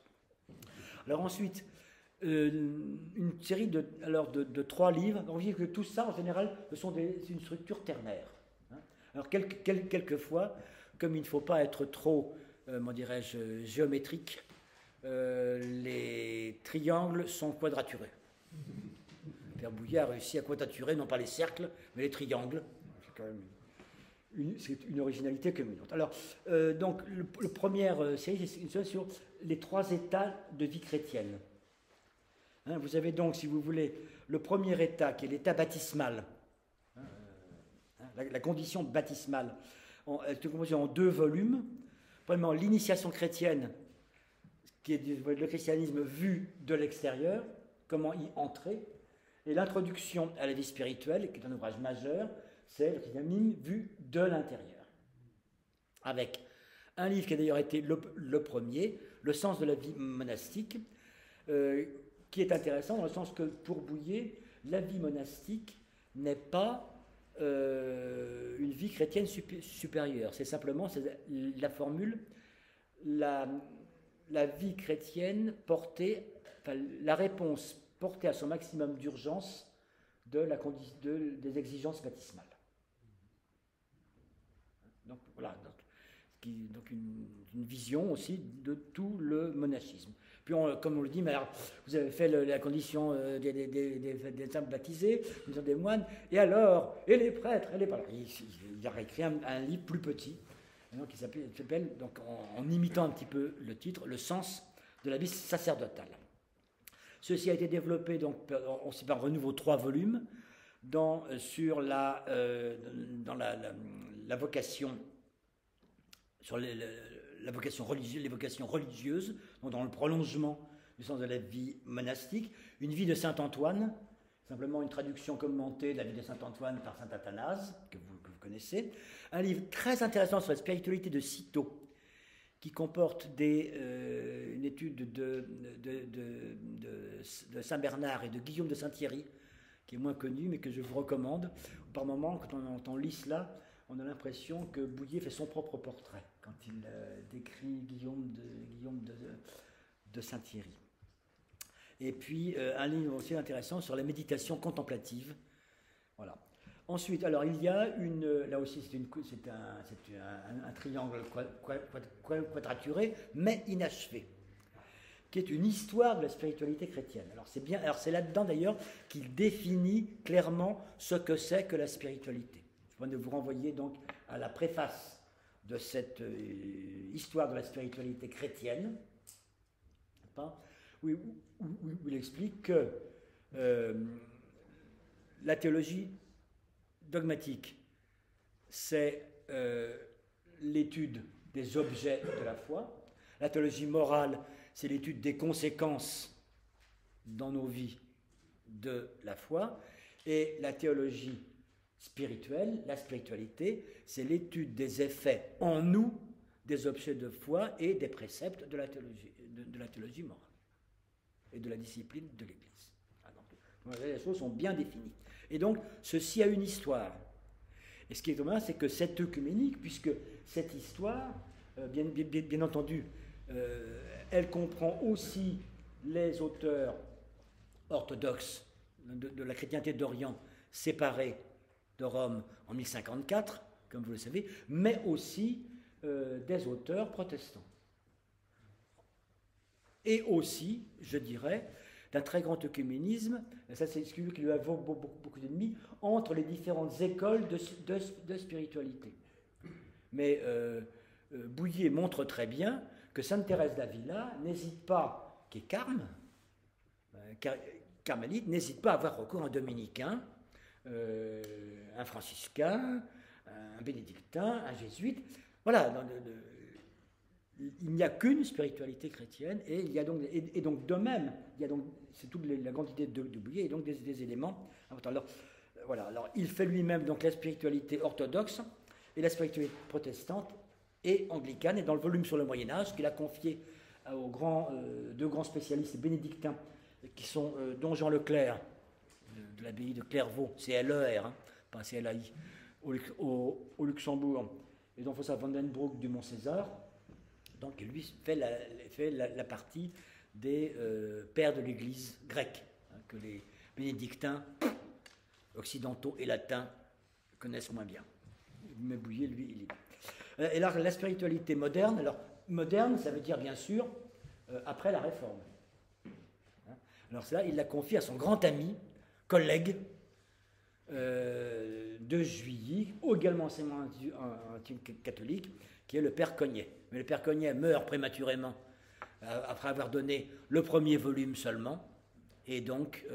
Alors ensuite, une série de 3 livres. On dit que tout ça, en général, c'est une structure ternaire. Hein. Alors quelquefois, comme il ne faut pas être trop, géométrique, les triangles sont quadraturés. Père Bouillet a réussi à quadraturer, non pas les cercles, mais les triangles. C'est quand même c'est une originalité comme une autre. Alors, donc, la première série, c'est une série sur les 3 états de vie chrétienne. Hein, vous avez donc, si vous voulez, le premier état, qui est l'état baptismal, la condition baptismale, elle est composée en 2 volumes. Premièrement, l'initiation chrétienne, qui est le christianisme vu de l'extérieur, comment y entrer, et l'introduction à la vie spirituelle, qui est un ouvrage majeur, c'est le christianisme vu de l'intérieur. Avec un livre qui a d'ailleurs été le premier, Le sens de la vie monastique, qui est intéressant dans le sens que pour Bouillet, la vie monastique n'est pas une vie chrétienne supérieure. C'est simplement la formule, la vie chrétienne portée, la réponse portée à son maximum d'urgence des exigences baptismales. Donc voilà, donc une vision aussi de tout le monachisme. Puis comme on le dit, mais alors, vous avez fait la condition des simples baptisés, des moines, et alors, et les prêtres, et les... Alors, il a écrit un livre plus petit, donc, qui s'appelle, donc, en imitant un petit peu le titre, Le sens de la vie sacerdotale. Ceci a été développé donc, aussi par renouveau 3 volumes, sur la vocation, sur la vocation religieuse, les vocations religieuses, donc dans le prolongement du sens de la vie monastique, une vie de saint Antoine, simplement une traduction commentée de la vie de saint Antoine par saint Athanase, que vous connaissez, un livre très intéressant sur la spiritualité de Cîteaux, qui comporte une étude de saint Bernard et de Guillaume de Saint-Thierry, qui est moins connu, mais que je vous recommande. Par moments, quand on lit cela, on a l'impression que Bouillet fait son propre portrait, quand il décrit Guillaume de Saint-Thierry. Et puis, un livre aussi intéressant sur la méditation contemplative. Voilà. Ensuite, alors, il y a là aussi, c'est un triangle quadraturé, mais inachevé, qui est une histoire de la spiritualité chrétienne. Alors c'est là-dedans d'ailleurs qu'il définit clairement ce que c'est que la spiritualité. Je vais vous renvoyer donc à la préface de cette histoire de la spiritualité chrétienne, où il explique que la théologie dogmatique, c'est l'étude des objets de la foi. La théologie morale, c'est l'étude des conséquences dans nos vies de la foi. Et la théologie spirituelle, la spiritualité, c'est l'étude des effets en nous des objets de foi et des préceptes de la théologie morale et de la discipline de l'Église. Les choses sont bien définies. Et donc, ceci a une histoire. Et ce qui est étonnant, c'est que cette œcuménique, puisque cette histoire, bien entendu, elle comprend aussi les auteurs orthodoxes de la chrétienté d'Orient séparés de Rome en 1054, comme vous le savez, mais aussi des auteurs protestants. Et aussi, je dirais, d'un très grand œcuménisme, et ça c'est ce qui lui a beaucoup d'ennemis, entre les différentes écoles de spiritualité. Mais Bouillet montre très bien que Sainte Thérèse d'Avila n'hésite pas, qui est carmélite, n'hésite pas à avoir recours à un dominicain, un franciscain, un bénédictin, un jésuite. Voilà, il n'y a qu'une spiritualité chrétienne, et il y a donc de même, il y a donc, c'est toute la grande idée de Bouillet, et donc des éléments importants. Alors, voilà, alors il fait lui-même donc la spiritualité orthodoxe et la spiritualité protestante et anglicane, et dans le volume sur le Moyen-Âge qu'il a confié aux deux grands spécialistes bénédictins qui sont Don Jean Leclerc de l'abbaye de Clairvaux, c'est LER, hein, pas CLAI, au Luxembourg, et Don Fossa van den Broek du Mont-César. Donc lui fait la partie des pères de l'Église grecque, hein, que les bénédictins occidentaux et latins connaissent moins bien. Mais Bouillet, lui, il est. Et là, la spiritualité moderne, alors moderne, ça veut dire bien sûr après la Réforme. Hein, alors cela, il l'a confié à son grand ami, collègue de Juilly, également enseignement catholique, qui est le père Cognet. Mais le père Cognet meurt prématurément après avoir donné le premier volume seulement, et donc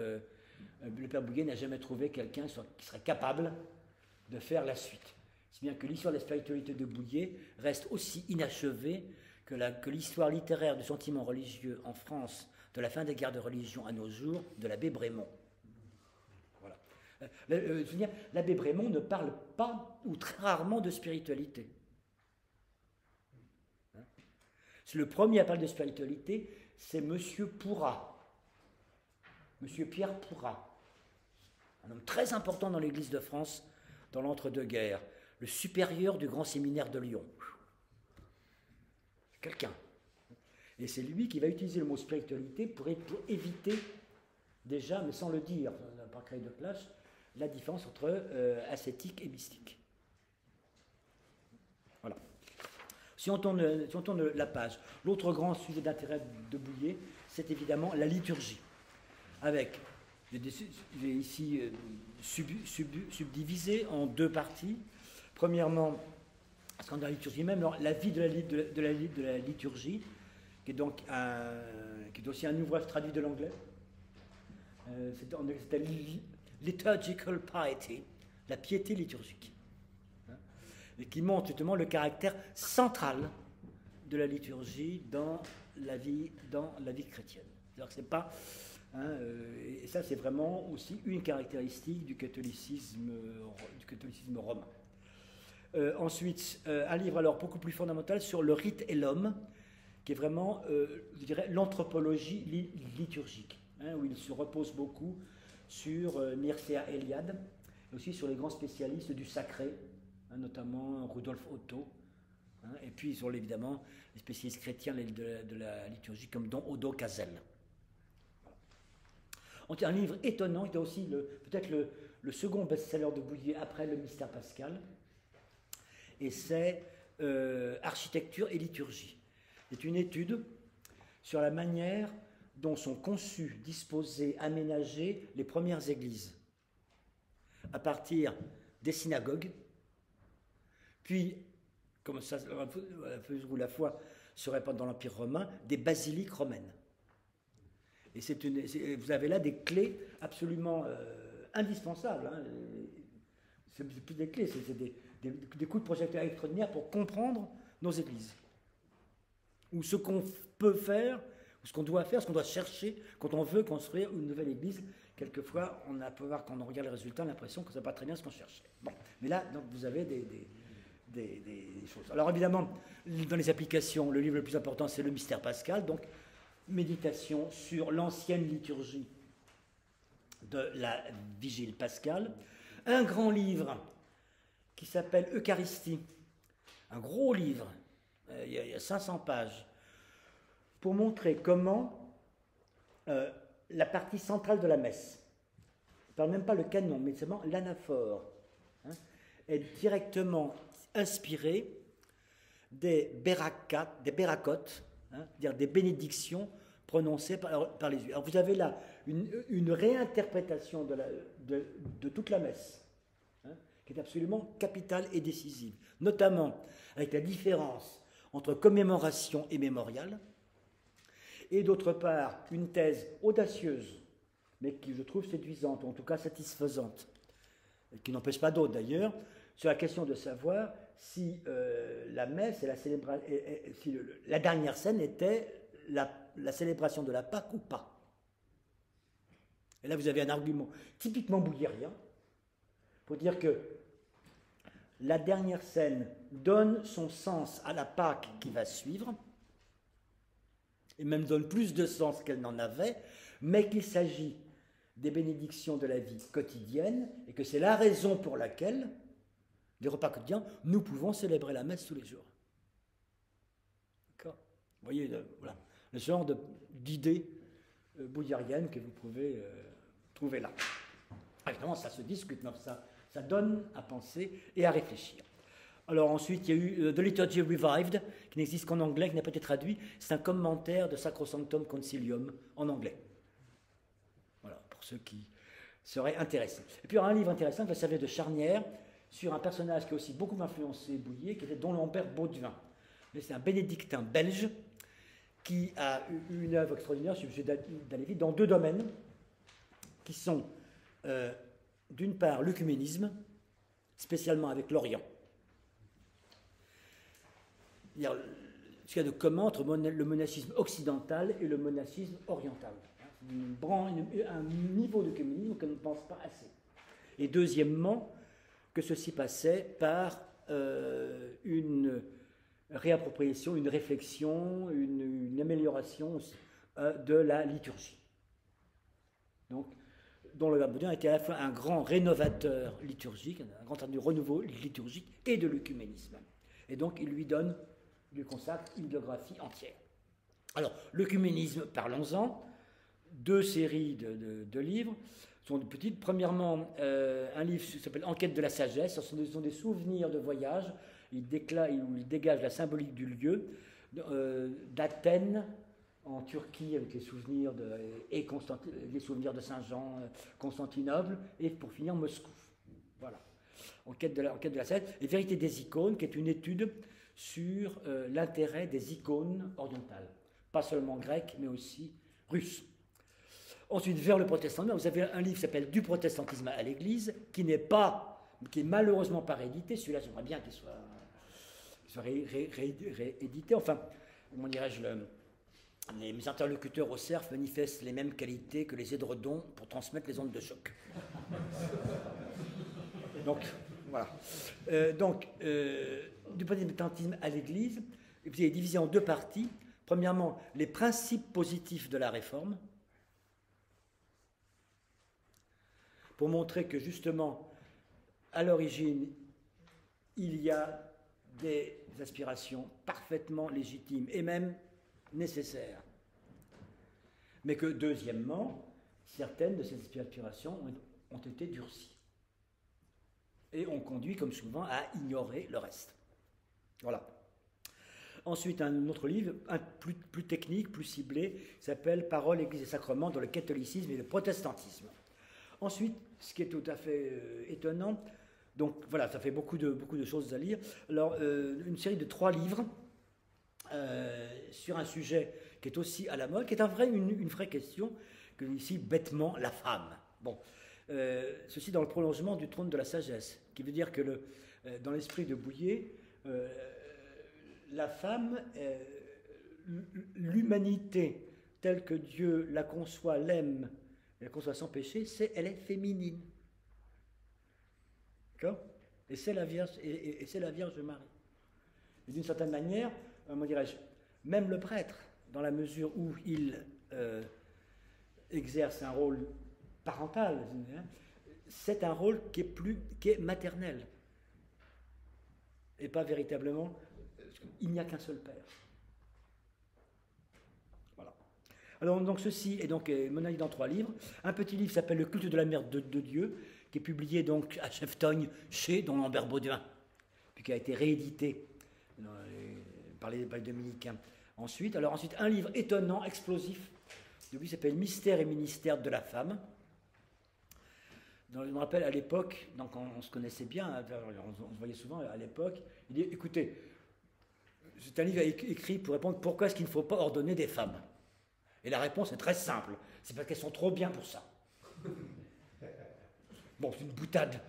le père Bouillet n'a jamais trouvé quelqu'un qui serait capable de faire la suite. Si bien que l'histoire de la spiritualité de Bouillet reste aussi inachevée que l'histoire littéraire du sentiment religieux en France de la fin des guerres de religion à nos jours de l'abbé Brémond. Voilà. Je veux dire, l'abbé Brémond ne parle pas ou très rarement de spiritualité. Hein? Le premier à parler de spiritualité, c'est Monsieur Pourrat, Monsieur Pierre Pourrat, un homme très important dans l'Église de France dans l'entre-deux-guerres, le supérieur du grand séminaire de Lyon. Quelqu'un. Et c'est lui qui va utiliser le mot spiritualité pour éviter, déjà, mais sans le dire, par créer de clash, la différence entre ascétique et mystique. Voilà. Si on tourne la page, l'autre grand sujet d'intérêt de Bouillet, c'est évidemment la liturgie. Avec, j'ai ici subdivisé en deux parties. Premièrement, dans la liturgie même, alors, la vie de la liturgie, qui est aussi un ouvrage traduit de l'anglais. C'était Liturgical Piety, la piété liturgique, hein, et qui montre justement le caractère central de la liturgie dans la vie chrétienne. C'est-à-dire que c'est pas, hein, et ça c'est vraiment aussi une caractéristique du catholicisme romain. Ensuite, un livre alors beaucoup plus fondamental sur le rite et l'homme, qui est vraiment, je dirais, l'anthropologie liturgique, hein, où il se repose beaucoup sur Mircea Eliade, et aussi sur les grands spécialistes du sacré, hein, notamment Rudolf Otto, hein, et puis sur évidemment les spécialistes chrétiens de la liturgie comme Don Odo Cazzel. Voilà. Un livre étonnant, il est aussi peut-être le second best-seller de Bouillet après le Mystère pascal, et c'est Architecture et liturgie. C'est une étude sur la manière dont sont conçues, disposées, aménagées les premières églises, à partir des synagogues, puis, comme ça, où la foi se répand dans l'Empire romain, des basiliques romaines. Et vous avez là des clés absolument indispensables. Hein. C'est plus des clés, c'est des coups de projecteur extraordinaires pour comprendre nos églises. Ou ce qu'on peut faire, ou ce qu'on doit faire, ce qu'on doit chercher quand on veut construire une nouvelle église. Quelquefois, peut voir, quand on regarde les résultats, l'impression que ce n'est pas très bien ce qu'on cherchait. Bon. Mais là, donc, vous avez des choses. Alors évidemment, dans les applications, le livre le plus important, c'est le Mystère pascal, donc méditation sur l'ancienne liturgie de la Vigile pascale, un grand livre qui s'appelle Eucharistie, un gros livre, il y a 500 pages, pour montrer comment la partie centrale de la messe, je ne parle même pas le canon, mais seulement l'anaphore, hein, est directement inspirée des béracotes, hein, c'est-à-dire des bénédictions prononcées par les Juifs. Alors vous avez là une réinterprétation de toute la messe, hein, qui est absolument capitale et décisive, notamment avec la différence entre commémoration et mémorial, et d'autre part une thèse audacieuse, mais qui je trouve séduisante, ou en tout cas satisfaisante, qui n'empêche pas d'autres d'ailleurs, sur la question de savoir si la messe et si la dernière scène était la célébration de la Pâque ou pas. Et là vous avez un argument typiquement bouillérien pour dire que la dernière scène donne son sens à la Pâque qui va suivre, et même donne plus de sens qu'elle n'en avait, mais qu'il s'agit des bénédictions de la vie quotidienne, et que c'est la raison pour laquelle, les repas quotidiens, nous pouvons célébrer la messe tous les jours. D'accord ? Vous voyez, voilà, le genre d'idées bouillériennes que vous pouvez trouver là. Évidemment, ça se discute, mais ça donne à penser et à réfléchir. Alors ensuite, il y a eu The Liturgy Revived, qui n'existe qu'en anglais, qui n'a pas été traduit. C'est un commentaire de Sacrosanctum Concilium en anglais. Voilà, pour ceux qui seraient intéressés. Et puis il y aura un livre intéressant qui va servir de charnière sur un personnage qui a aussi beaucoup influencé Bouillet, qui était Don Lambert Baudevin. C'est un bénédictin belge qui a eu une œuvre extraordinaire, je suis obligé d'aller vite, dans deux domaines, qui sont d'une part l'œcuménisme, spécialement avec l'Orient. Ce qu'il y a de commun entre le monachisme occidental et le monachisme oriental. Un niveau d'œcuménisme qu'on ne pense pas assez. Et deuxièmement, que ceci passait par une réappropriation, une réflexion, une amélioration de la liturgie. Donc, dont le Baudouin était à la fois un grand rénovateur liturgique, un grand renouveau liturgique et de l'œcuménisme. Et donc, il lui consacre une biographie entière. Alors, l'œcuménisme, parlons-en. Deux séries de livres sont de petites. Premièrement, un livre qui s'appelle Enquête de la sagesse. Ce sont des souvenirs de voyage. Il dégage la symbolique du lieu, d'Athènes en Turquie avec les souvenirs les souvenirs de Saint-Jean, Constantinople, et pour finir Moscou. Voilà. Enquête de la sagesse. Et Vérité des icônes, qui est une étude sur l'intérêt des icônes orientales, pas seulement grecques, mais aussi russes. Ensuite, vers le protestantisme, vous avez un livre qui s'appelle Du protestantisme à l'Église, qui est malheureusement pas réédité. Celui-là, j'aimerais bien qu'il soit réédité. Enfin, comment dirais-je, mes interlocuteurs au CERF manifestent les mêmes qualités que les édredons pour transmettre les ondes de choc. Donc, voilà. Du protestantisme à l'Église, vous avez divisé en deux parties. Premièrement, les principes positifs de la réforme, pour montrer que justement, à l'origine, il y a des aspirations parfaitement légitimes et même nécessaires. Mais que, deuxièmement, certaines de ces aspirations ont été durcies. Et ont conduit, comme souvent, à ignorer le reste. Voilà. Ensuite, un autre livre, plus technique, plus ciblé, qui s'appelle Parole, Église et Sacrements dans le catholicisme et le protestantisme. Ensuite, ce qui est tout à fait étonnant, donc voilà, ça fait beaucoup de choses à lire. Alors, une série de 3 livres sur un sujet qui est aussi à la mode, qui est une vraie question, que ici, bêtement, la femme. Bon, ceci dans le prolongement du trône de la sagesse, qui veut dire que dans l'esprit de Bouillet, la femme, l'humanité telle que Dieu la conçoit, l'aime, et la conçoit sans péché, elle est féminine. D'accord ? Et c'est la Vierge Marie. Et d'une certaine manière, comment dirais-je, même le prêtre, dans la mesure où il exerce un rôle parental, hein, c'est un rôle qui est maternel. Et pas véritablement, il n'y a qu'un seul père. Voilà. Alors donc ceci est donc monadique dans 3 livres. Un petit livre s'appelle Le culte de la mère de Dieu, qui est publié donc à Cheftogne chez Don Lambert Baudouin, puis qui a été réédité par les dominicains. Ensuite, un livre étonnant, explosif, de lui s'appelle Mystère et ministère de la femme. Donc, je me rappelle à l'époque, donc on se connaissait bien, on se voyait souvent à l'époque. Il dit écoutez, c'est un livre écrit pour répondre pourquoi est-ce qu'il ne faut pas ordonner des femmes. Et la réponse est très simple, c'est parce qu'elles sont trop bien pour ça. Bon, c'est une boutade,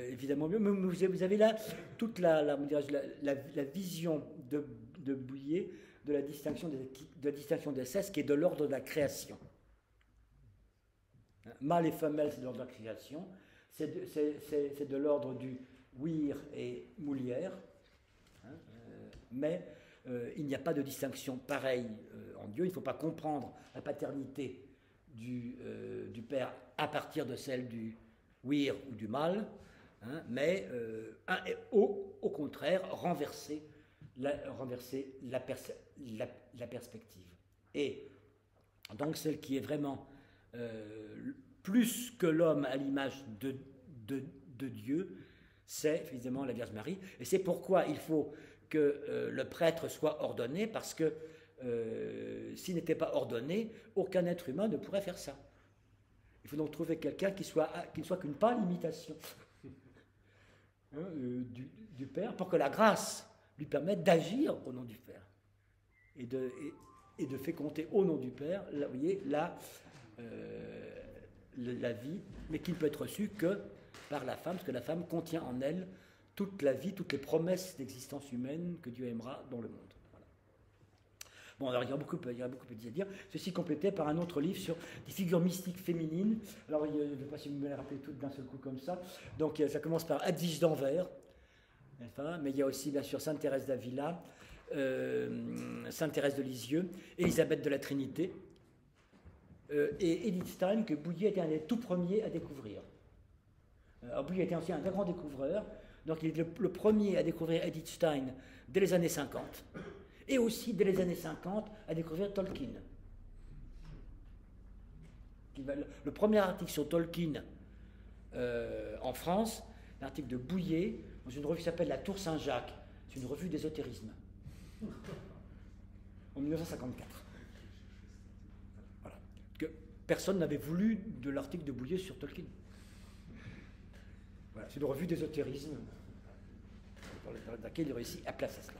évidemment, mais vous avez là toute la vision de Bouillet de la distinction des sexes qui est de l'ordre de la création. Mâle et femelle, c'est de l'ordre de la création, c'est de l'ordre du ouïr et moulière, hein, mais il n'y a pas de distinction pareille en Dieu. Il ne faut pas comprendre la paternité du père à partir de celle du ouïr ou du mâle, hein, mais au contraire renverser la perspective. Et donc celle qui est vraiment plus que l'homme à l'image de Dieu, c'est évidemment la Vierge Marie. Et c'est pourquoi il faut que le prêtre soit ordonné, parce que s'il n'était pas ordonné, aucun être humain ne pourrait faire ça. Il faut donc trouver quelqu'un qui ne soit qu'une pâle imitation du Père, pour que la grâce lui permette d'agir au nom du Père et de féconder au nom du Père, là, vous voyez, la vie, mais qui ne peut être reçue que par la femme, parce que la femme contient en elle toute la vie, toutes les promesses d'existence humaine que Dieu aimera dans le monde. Voilà. Bon, alors il y a beaucoup à dire. Ceci complété par un autre livre sur des figures mystiques féminines. Alors, je ne sais pas si vous me les rappelez toutes d'un seul coup comme ça. Donc, ça commence par Edwige d'Anvers, mais il y a aussi, bien sûr, Sainte Thérèse d'Avila, Sainte Thérèse de Lisieux, Élisabeth de la Trinité, et Edith Stein, que Bouillet était un des tout premiers à découvrir. Alors, Bouillet était aussi un très grand découvreur, donc il est le premier à découvrir Edith Stein dès les années 50, et aussi dès les années 50 à découvrir Tolkien. Le premier article sur Tolkien en France, l'article de Bouillet, dans une revue qui s'appelle La Tour Saint-Jacques, c'est une revue d'ésotérisme, en 1954. Voilà. Que personne n'avait voulu de l'article de Bouillet sur Tolkien. Voilà, c'est une revue d'ésotérisme dans laquelle il réussit à placer cela.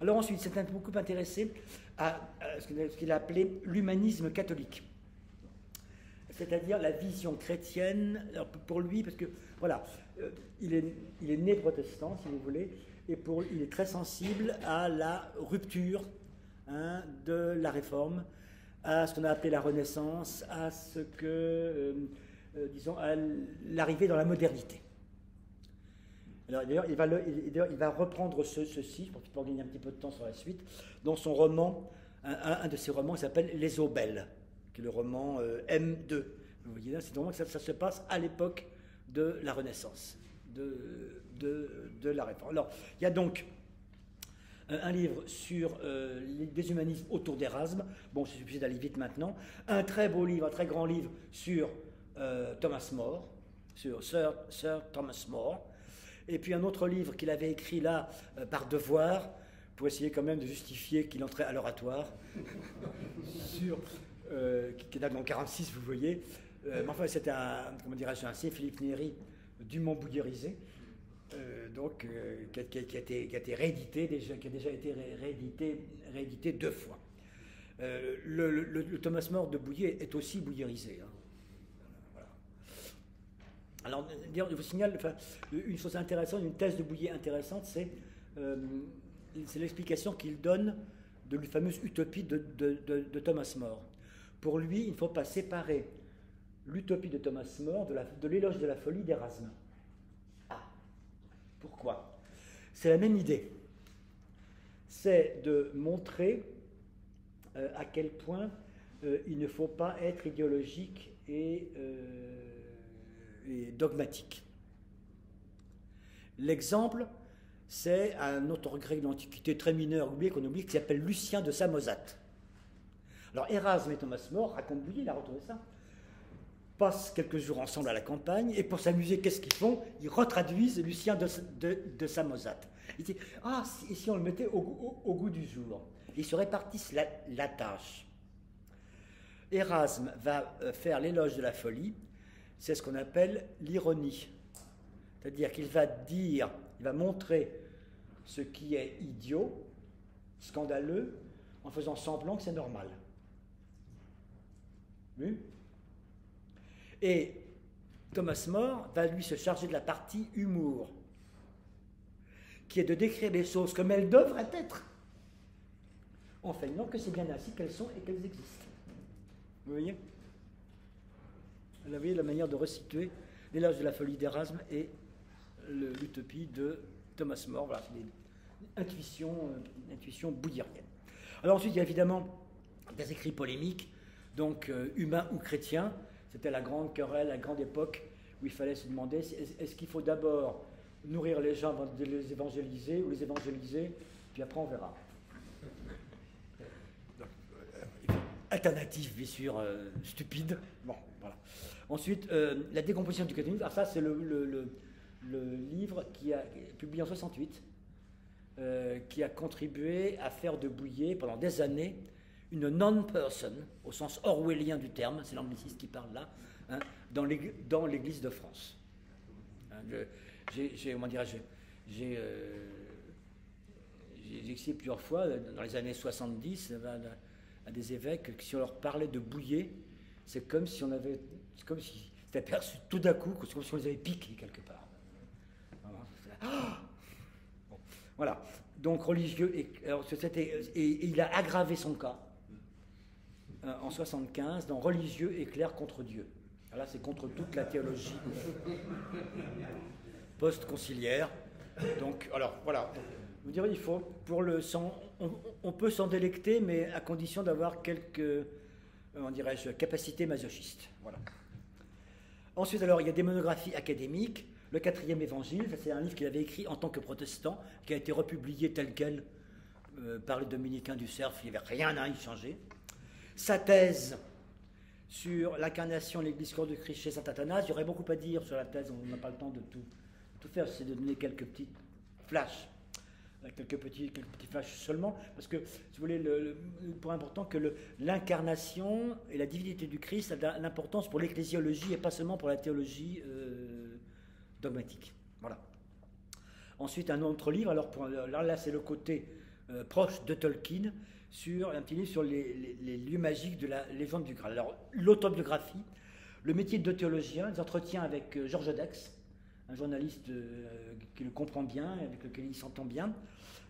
Alors ensuite, c'est beaucoup intéressé à ce qu'il a appelé l'humanisme catholique, c'est-à-dire la vision chrétienne. Alors pour lui, parce que voilà, il est né protestant, si vous voulez, et il est très sensible à la rupture, hein, de la Réforme, à ce qu'on a appelé la Renaissance, à ce que, disons, à l'arrivée dans la modernité. Alors, d'ailleurs, il va reprendre ceci, pour gagner un petit peu de temps sur la suite, dans son roman, un de ses romans qui s'appelle Les Eaux Belles, qui est le roman M2. Vous voyez là, c'est vraiment que ça se passe à l'époque de la Renaissance, de la Réforme. Alors, il y a donc un livre sur des humanismes autour d'Erasme. Bon, je suis obligé d'aller vite maintenant. Un très beau livre, un très grand livre sur Thomas More, sur Sir Thomas More. Et puis un autre livre qu'il avait écrit là, par devoir, pour essayer quand même de justifier qu'il entrait à l'oratoire, qui date en 1946, vous voyez. Mais enfin, c'est un Philippe Néry dûment bouillérisé, qui a été réédité, qui a déjà été réédité 2 fois. Le Thomas More de Bouillet est aussi bouillérisé, hein. Alors, je vous signale, une chose intéressante, une thèse de Bouillet intéressante, c'est l'explication qu'il donne de la fameuse utopie de Thomas More. Pour lui, il ne faut pas séparer l'utopie de Thomas More de l'éloge de la folie d'Erasme. Ah, pourquoi? C'est la même idée. C'est de montrer à quel point il ne faut pas être idéologique et dogmatique. L'exemple, c'est un auteur grec de l'Antiquité très mineur, oublié qu'on oublie, qui s'appelle Lucien de Samosate. Alors Érasme et Thomas More, racontent Bouilly, il a retrouvé ça, passent quelques jours ensemble à la campagne, et pour s'amuser, qu'est-ce qu'ils font? Ils retraduisent Lucien de Samosate. Ils disent, ah, si on le mettait au goût du jour. Ils se répartissent la tâche. Érasme va faire l'éloge de la folie, c'est ce qu'on appelle l'ironie. C'est-à-dire qu'il va dire, il va montrer ce qui est idiot, scandaleux, en faisant semblant que c'est normal. Oui. Et Thomas More va lui se charger de la partie humour, qui est de décrire les choses comme elles devraient être, en feignant que c'est bien ainsi qu'elles sont et qu'elles existent. Vous voyez? Vous voyez la manière de resituer l'éloge de la folie d'Érasme et l'utopie de Thomas More. Voilà, c'est des intuitions bouillériennes. Alors ensuite, il y a évidemment des écrits polémiques, donc humains ou chrétiens. C'était la grande querelle, la grande époque où il fallait se demander est-ce qu'il faut d'abord nourrir les gens avant de les évangéliser ou les évangéliser, puis après on verra. Alternative, bien sûr, stupide. Bon, voilà. Ensuite, la décomposition du catéchisme. Alors ça, c'est le livre qui a publié en 68, qui a contribué à faire de Bouillet, pendant des années, une non-person, au sens orwellien du terme, c'est l'angliciste qui parle là, hein, dans l'Église de France. Hein, j'ai expliqué plusieurs fois, dans les années 70, à des évêques, que si on leur parlait de Bouillet, c'est comme si c'était perçu tout d'un coup, comme si on les avait piqués quelque part. Bon, voilà. Donc religieux, et il a aggravé son cas en 75 dans religieux et clerc contre Dieu. Alors là, c'est contre toute la théologie post-conciliaire. Donc, alors voilà. Vous direz, il faut pour le sang, on peut s'en délecter, mais à condition d'avoir quelques, capacités masochistes. Voilà. Ensuite, alors, il y a des monographies académiques. Le 4e évangile, c'est un livre qu'il avait écrit en tant que protestant, qui a été republié tel quel par les dominicains du Cerf, il n'y avait rien à y changer. Sa thèse sur l'incarnation de l'Église corps de Christ chez saint Athanase, il y aurait beaucoup à dire sur la thèse, on n'a pas le temps de tout faire, c'est de donner quelques petits flashs, quelques petits flashs seulement, parce que, si vous voulez, le point important que l'incarnation et la divinité du Christ a de l'importance pour l'ecclésiologie et pas seulement pour la théologie dogmatique. Voilà. Ensuite, un autre livre, alors là c'est le côté proche de Tolkien, sur un petit livre sur les lieux magiques de la légende du Graal. Alors, l'autobiographie, le métier de théologien, les entretiens avec Georges Dex, un journaliste qui le comprend bien, avec lequel il s'entend bien.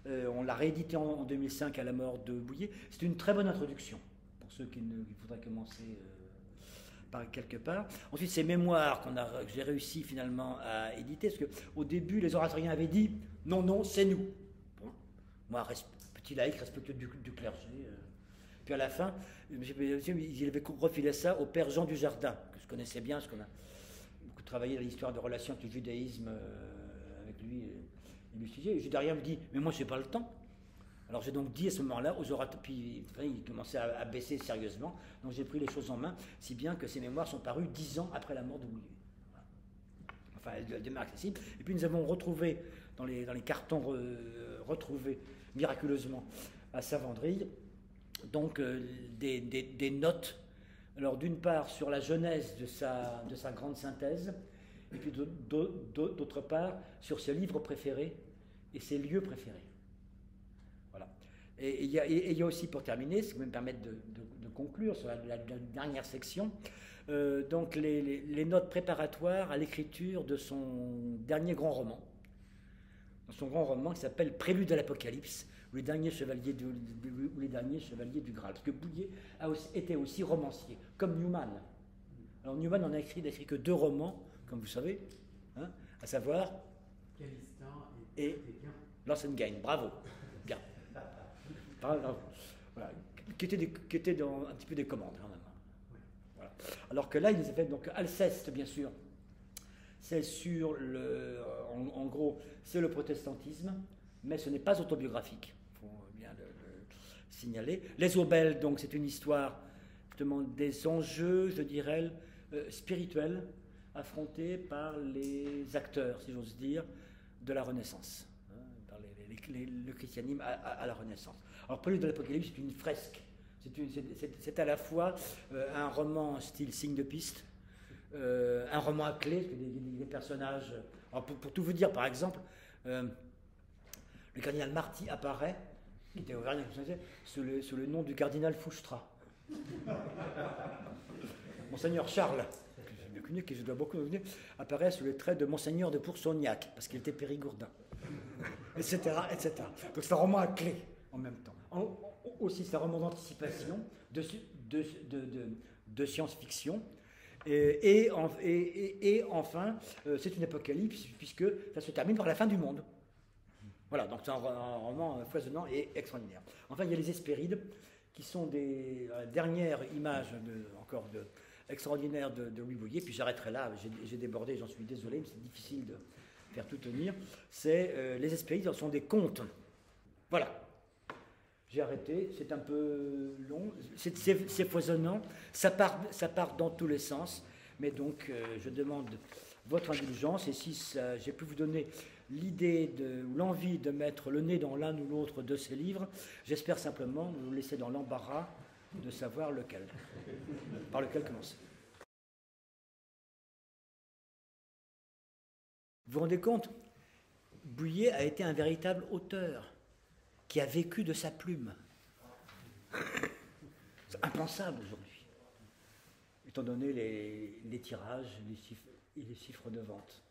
On l'a réédité en 2005 à la mort de Bouillet. C'est une très bonne introduction pour ceux qui voudraient commencer par quelque part. Ensuite, ces mémoires que j'ai réussi finalement à éditer, parce qu'au début, les oratoriens avaient dit « Non, c'est nous ». Bon, moi, petit laïc, respectueux du clergé. Puis à la fin, il avait refilé ça au père Jean Dujardin, que je connaissais bien, parce qu'on a beaucoup travaillé dans l'histoire de relations avec le judaïsme avec lui et le sujet. Et Judarien me dit « Mais moi, je n'ai pas le temps ». Alors j'ai donc dit à ce moment-là aux orateurs, puis il commençait à baisser sérieusement, donc j'ai pris les choses en main, si bien que ces mémoires sont parues 10 ans après la mort de Bouillet. Voilà. Enfin, elles demeurent accessibles. Et puis nous avons retrouvé, dans les cartons retrouvés miraculeusement à Savandrille, donc des notes, alors d'une part sur la genèse de sa grande synthèse, et puis d'autre part sur ses livres préférés et ses lieux préférés. Et il y a aussi, pour terminer, ce qui va me permettre de conclure sur la dernière section, donc les notes préparatoires à l'écriture de son dernier grand roman. Son grand roman qui s'appelle Prélude à l'Apocalypse, ou les derniers chevaliers du Graal. Parce que Bouillet était aussi romancier, comme Newman. Alors Newman n'en a écrit que 2 romans, comme vous savez, hein, à savoir Calistin et Lost and Gain. Bravo. Bien. Voilà. qui étaient dans un petit peu des commandes quand même. Voilà. Alors que là, il les a fait, donc Alceste, bien sûr, c'est sur en gros, c'est le protestantisme, mais ce n'est pas autobiographique, il faut bien le signaler. Les Aubelles, donc, c'est une histoire justement des enjeux, je dirais, spirituels affrontés par les acteurs, si j'ose dire, de la Renaissance, hein, par le christianisme à la Renaissance. Alors, Prélude de l'Apocalypse, c'est une fresque. C'est à la fois un roman style signe de piste, un roman à clé, des personnages. Alors pour tout vous dire, par exemple, le cardinal Marty apparaît, qui était auvergnat sous le nom du cardinal Fouchtra. Monseigneur Charles, que je dois beaucoup connaître, apparaît sous les traits de Monseigneur de Poursognac, parce qu'il était périgourdin, etc., etc. Donc c'est un roman à clé en même temps. Aussi, c'est un roman d'anticipation, de science-fiction. Et enfin, c'est une apocalypse, puisque ça se termine par la fin du monde. Voilà, donc c'est un roman foisonnant et extraordinaire. Enfin, il y a les Hespérides, qui sont des dernières images extraordinaires de Louis Bouillet, puis j'arrêterai là, j'ai débordé, j'en suis désolé, mais c'est difficile de faire tout tenir. Les Hespérides, ce sont des contes. Voilà. J'ai arrêté, c'est un peu long, c'est foisonnant, ça part dans tous les sens, mais donc je demande votre indulgence, et si j'ai pu vous donner l'idée ou l'envie de mettre le nez dans l'un ou l'autre de ces livres, j'espère simplement vous laisser dans l'embarras de savoir par lequel commencer. Vous vous rendez compte? Bouillet a été un véritable auteur qui a vécu de sa plume. C'est impensable aujourd'hui, étant donné les tirages et les chiffres de vente.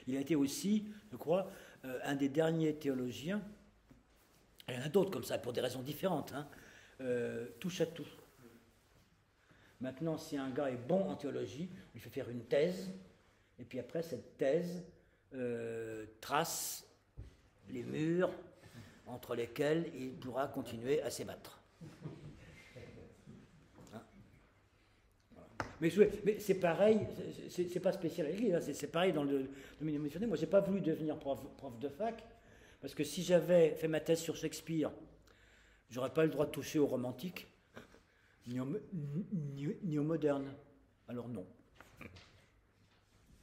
Il a été aussi, je crois, un des derniers théologiens, il y en a d'autres comme ça, pour des raisons différentes, hein, touche à tout. Maintenant, si un gars est bon en théologie, on lui fait faire une thèse, et puis après, cette thèse trace les murs entre lesquels il pourra continuer à s'ébattre. Hein, voilà. Mais c'est pareil, c'est pas spécial à l'Église, hein, c'est pareil dans le domaine missionnaire. Moi, j'ai pas voulu devenir prof de fac, parce que si j'avais fait ma thèse sur Shakespeare, j'aurais pas eu le droit de toucher au romantique, ni au moderne. Alors non.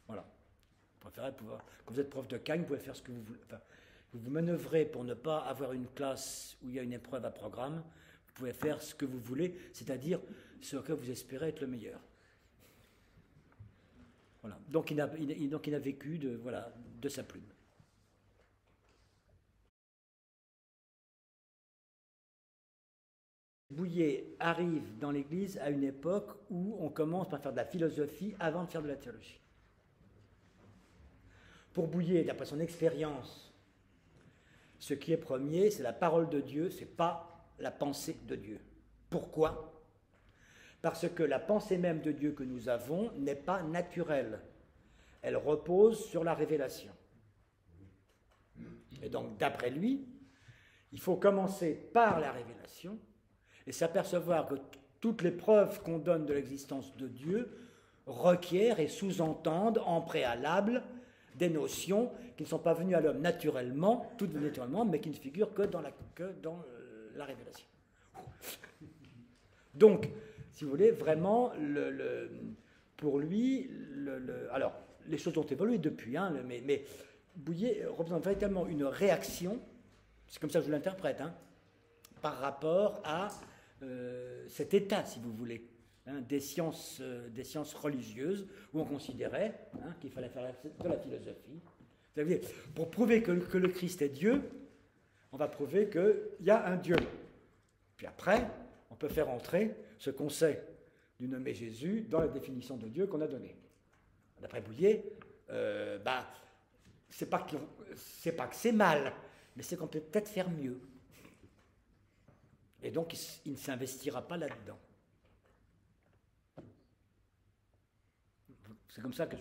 Voilà. Quand vous êtes prof de Cagne, vous pouvez faire ce que vous voulez. Enfin, vous vous manœuvrez pour ne pas avoir une classe où il y a une épreuve à programme. Vous pouvez faire ce que vous voulez, c'est-à-dire ce que vous espérez être le meilleur. Voilà. Donc il a vécu de sa plume. Bouillet arrive dans l'Église à une époque où on commence par faire de la philosophie avant de faire de la théologie. Pour Bouillet, d'après son expérience, ce qui est premier, c'est la parole de Dieu, ce n'est pas la pensée de Dieu. Pourquoi? Parce que la pensée même de Dieu que nous avons n'est pas naturelle. Elle repose sur la révélation. Et donc, d'après lui, il faut commencer par la révélation et s'apercevoir que toutes les preuves qu'on donne de l'existence de Dieu requièrent et sous-entendent en préalable des notions qui ne sont pas venues à l'homme naturellement, toutes venues naturellement, mais qui ne figurent que dans la révélation. Donc, si vous voulez, vraiment, pour lui, alors, les choses ont évolué depuis, hein, mais Bouillet représente véritablement une réaction, c'est comme ça que je l'interprète, hein, par rapport à cet état, si vous voulez, hein, des sciences religieuses, où on considérait qu'il fallait faire de la philosophie. Vous savez, pour prouver que le Christ est Dieu, on va prouver qu'il y a un Dieu. Puis après, on peut faire entrer ce qu'on sait du nommé Jésus dans la définition de Dieu qu'on a donnée. D'après Bouillet, c'est pas que c'est mal, mais c'est qu'on peut peut-être faire mieux. Et donc, il ne s'investira pas là-dedans. C'est comme ça que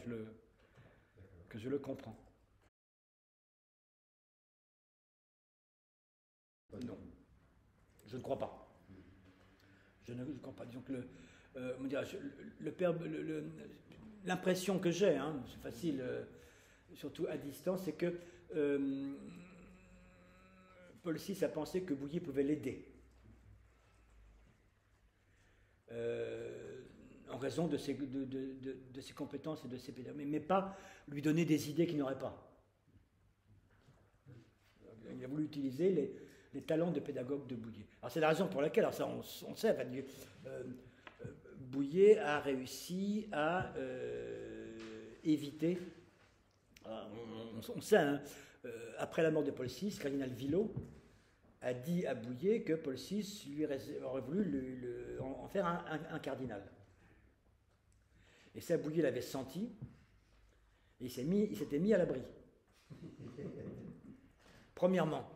je le comprends. Non. Je ne crois pas. Je ne crois pas. Disons que l'impression que j'ai, hein, c'est facile, surtout à distance, c'est que Paul VI a pensé que Bouillet pouvait l'aider. En raison de ses compétences et de ses pédagogies, mais pas lui donner des idées qu'il n'aurait pas. Il a voulu utiliser les talents de pédagogue de Bouillet. Alors c'est la raison pour laquelle, alors ça on sait, enfin, Bouillet a réussi à éviter, on sait, hein, après la mort de Paul VI, cardinal Villot a dit à Bouillet que Paul VI lui aurait voulu en faire un cardinal. Et ça, Bouillet l'avait senti, et il s'était mis à l'abri. Premièrement,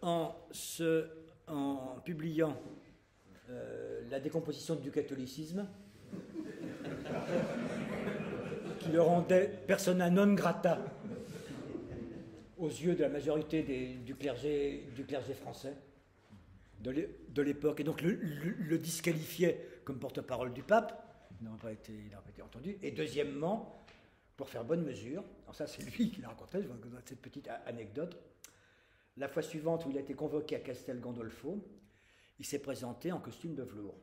en publiant la décomposition du catholicisme, qui le rendait persona non grata aux yeux de la majorité du clergé français de l'époque, et donc le disqualifiait comme porte-parole du pape, il n'aurait pas été entendu. Et deuxièmement, pour faire bonne mesure, alors ça c'est lui qui l'a raconté, je vous donne cette petite anecdote, la fois suivante où il a été convoqué à Castel Gandolfo, il s'est présenté en costume de velours,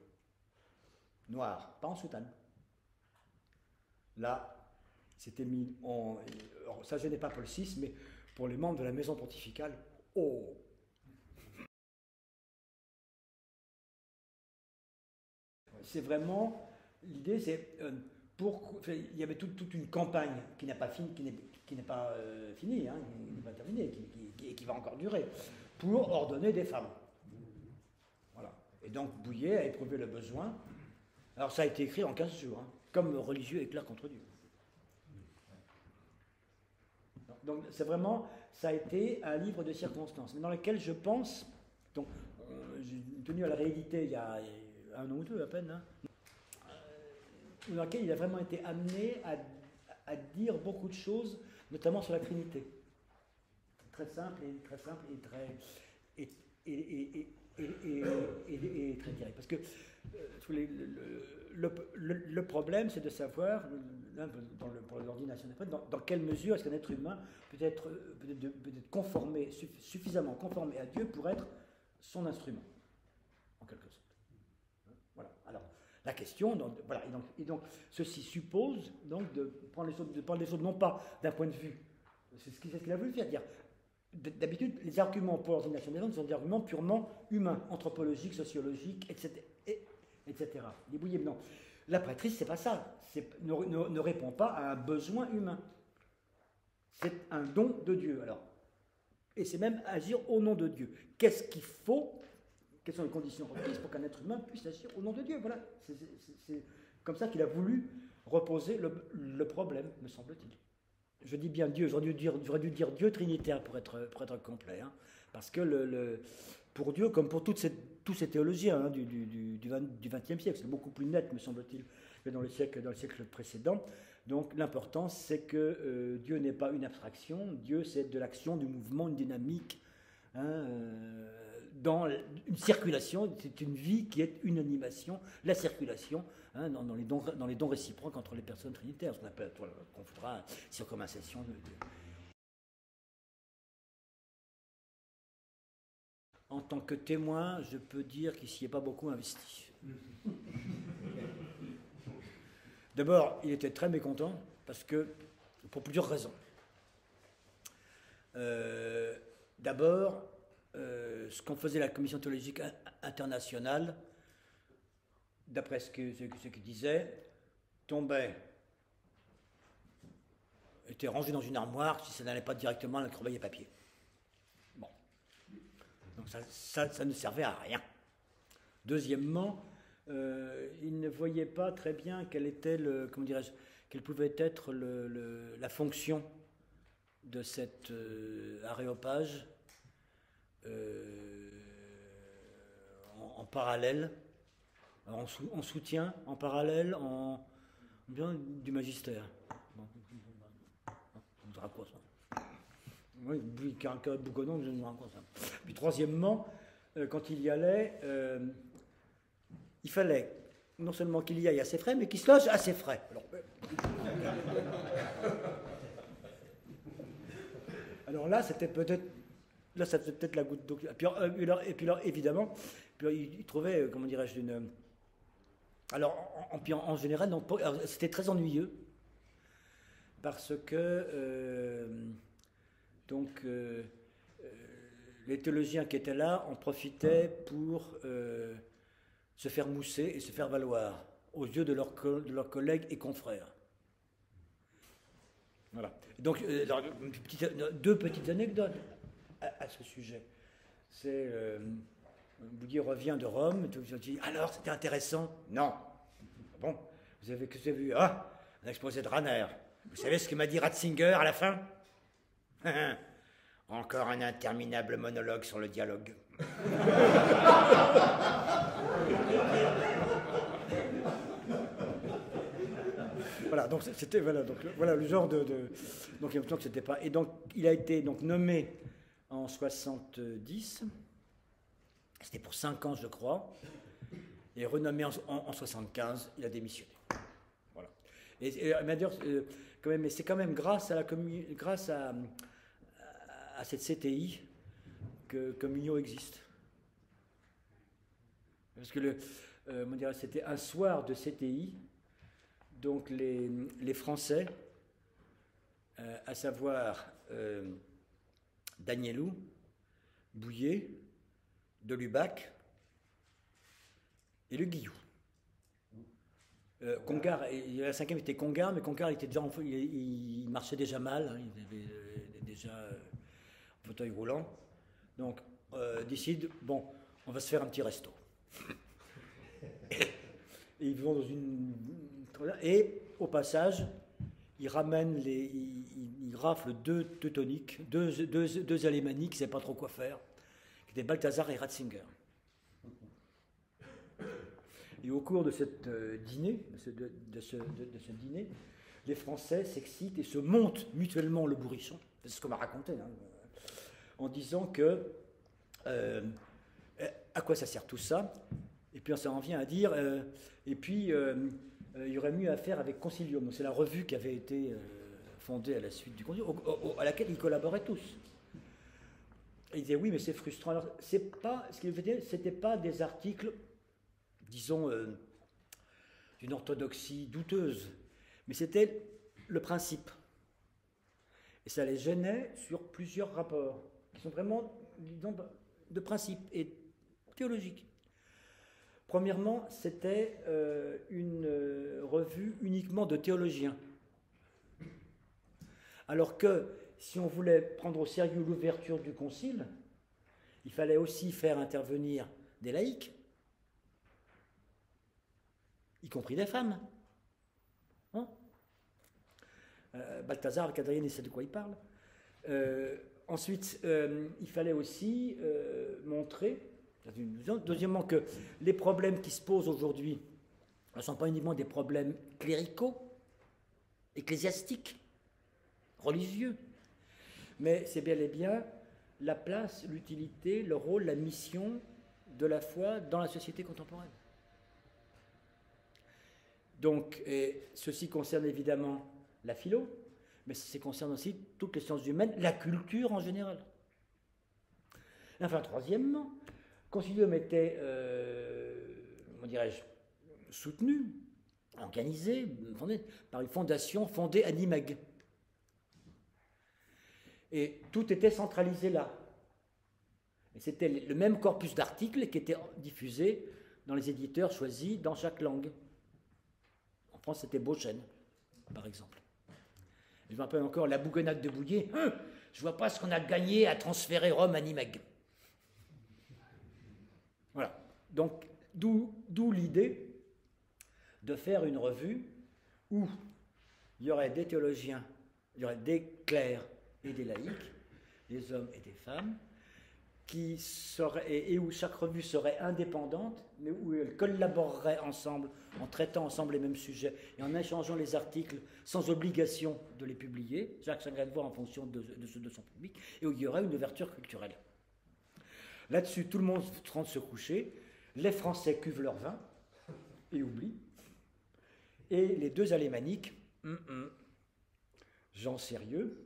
noir, pas en soutane. Là, c'était mis en... Alors, ça ne gênait pas Paul VI, mais pour les membres de la maison pontificale, oh! C'est vraiment... L'idée, c'est... il y avait toute une campagne qui n'est pas finie, qui n'est pas finie, hein, qui n'est pas terminée, qui va encore durer, pour ordonner des femmes. Voilà. Et donc Bouillet a éprouvé le besoin. Alors ça a été écrit en 15 jours, hein, comme religieux éclair contre Dieu. Donc c'est vraiment, ça a été un livre de circonstances, mais dans lequel je pense, donc j'ai tenu à la rééditer il y a un an ou deux à peine, hein, dans lequel il a vraiment été amené à dire beaucoup de choses, notamment sur la Trinité. Très simple et très direct. Parce que le problème, c'est de savoir, pour l'ordination des prêtres, dans quelle mesure est-ce qu'un être humain peut être conformé, suffisamment conformé à Dieu pour être son instrument, en quelque sorte. Voilà. Alors, la question, voilà, et donc ceci suppose donc de prendre les choses non pas d'un point de vue, c'est ce qu'il a voulu faire, dire. D'habitude, les arguments pour l'ordination des hommes sont des arguments purement humains, anthropologiques, sociologiques, etc. Les Bouillet, non. La prêtrise, c'est pas ça. Ne répond pas à un besoin humain. C'est un don de Dieu, alors. Et c'est même agir au nom de Dieu. Qu'est-ce qu'il faut? Quelles sont les conditions requises pour qu'un être humain puisse agir au nom de Dieu? Voilà. C'est comme ça qu'il a voulu reposer le problème, me semble-t-il. Je dis bien Dieu, j'aurais dû dire Dieu trinitaire pour être complet, hein, parce que pour Dieu, comme pour tous ces théologiens hein, du XXe siècle, c'est beaucoup plus net, me semble-t-il, que dans le siècle précédent. Donc l'important, c'est que Dieu n'est pas une abstraction, Dieu c'est de l'action, du mouvement, une dynamique, hein, dans une circulation, c'est une vie qui est une animation, la circulation, hein, dans les dons réciproques entre les personnes trinitaires, ce qu'on appelle, qu'on fera circumcision de Dieu. En tant que témoin, je peux dire qu'il s'y est pas beaucoup investi. D'abord, il était très mécontent, parce que, pour plusieurs raisons. D'abord, ce qu'on faisait la Commission théologique internationale, d'après ce qu'il disait, était rangé dans une armoire si ça n'allait pas directement à la corbeille à papier. Bon. Donc ça ne servait à rien. Deuxièmement, il ne voyait pas très bien quelle pouvait être la fonction de cet aréopage en parallèle, en soutien, en parallèle, du magistère. Bon. On dira quoi ça? Oui, Bougonon, je ne me rends compte. Puis troisièmement, quand il y allait, il fallait non seulement qu'il y aille à ses frais, mais qu'il se loge à ses frais. Alors là, c'était peut-être... Là, ça faisait peut-être la goutte d'eau. Et puis là, évidemment, il trouvait, comment dirais-je, une... Alors, en général, c'était très ennuyeux, parce que les théologiens qui étaient là en profitaient pour se faire mousser et se faire valoir aux yeux de leurs collègues et confrères. Voilà. Donc, deux petites anecdotes à ce sujet. C'est Bouguier revient de Rome, tout le monde dit alors c'était intéressant. Non. Bon, vous avez vu un exposé de Rahner. Vous savez ce que m'a dit Ratzinger à la fin? Encore un interminable monologue sur le dialogue. Voilà, donc c'était voilà le genre de donc il y a longtemps que c'était pas. Et donc il a été donc nommé en 70. C'était pour 5 ans, je crois. Et renommé en 75, il a démissionné. Voilà. Et d'ailleurs, quand même, mais c'est quand même grâce à cette CTI que Communion existe. Parce que c'était un soir de CTI, donc les Français, à savoir Danielou, Bouillet, Delubac et Le Guillou. Congar, la cinquième était Congar, mais Congar était déjà il marchait déjà mal, hein, il avait déjà un fauteuil roulant. Donc, décide, bon, on va se faire un petit resto. Et ils vont dans une... Et au passage, ils ramènent ils raflent deux teutoniques, deux alémaniques, ils ne savaient pas trop quoi faire, qui étaient Balthazar et Ratzinger. Et au cours de cette dîner, de ce dîner, les Français s'excitent et se montent mutuellement le bourrichon. C'est ce qu'on m'a raconté, hein, en disant que à quoi ça sert tout ça? Et puis on s'en vient à dire il y aurait mieux à faire avec Concilium. Donc c'est la revue qui avait été fondée à la suite du Concilium, à laquelle ils collaboraient tous. Et ils disaient oui, mais c'est frustrant. Alors c'est pas ce qu'ils faisaient, c'était pas des articles, disons, d'une orthodoxie douteuse, mais c'était le principe. Et ça les gênait sur plusieurs rapports, qui sont vraiment, disons, de principe et théologiques. Premièrement, c'était une revue uniquement de théologiens. Alors que, si on voulait prendre au sérieux l'ouverture du concile, il fallait aussi faire intervenir des laïcs, y compris des femmes. Hein? Balthazar, le quadrillé, sait de quoi il parle. Ensuite, il fallait aussi montrer, deuxièmement, que les problèmes qui se posent aujourd'hui ne sont pas uniquement des problèmes cléricaux, ecclésiastiques, religieux, mais c'est bel et bien la place, l'utilité, le rôle, la mission de la foi dans la société contemporaine. Donc, ceci concerne évidemment la philo, mais ça concerne aussi toutes les sciences humaines, la culture en général. Enfin, troisièmement, Concilium était, comment dirais-je, soutenu, organisé, fondé par une fondation fondée à Nimègue. Et tout était centralisé là. Et c'était le même corpus d'articles qui était diffusé dans les éditeurs choisis dans chaque langue. En France, c'était Beauchesne, par exemple. Et je me rappelle encore la bougonnade de Bouillet. Je ne vois pas ce qu'on a gagné à transférer Rome à Nimègue. Voilà. Donc, d'où l'idée de faire une revue où il y aurait des théologiens, il y aurait des clercs et des laïcs, des hommes et des femmes, et où chaque revue serait indépendante, mais où elles collaboreraient ensemble, en traitant ensemble les mêmes sujets et en échangeant les articles sans obligation de les publier, chacun de voir en fonction de son public, et où il y aurait une ouverture culturelle. Là-dessus, tout le monde rentre se coucher, les Français cuvent leur vin et oublient, et les deux alémaniques, gens sérieux,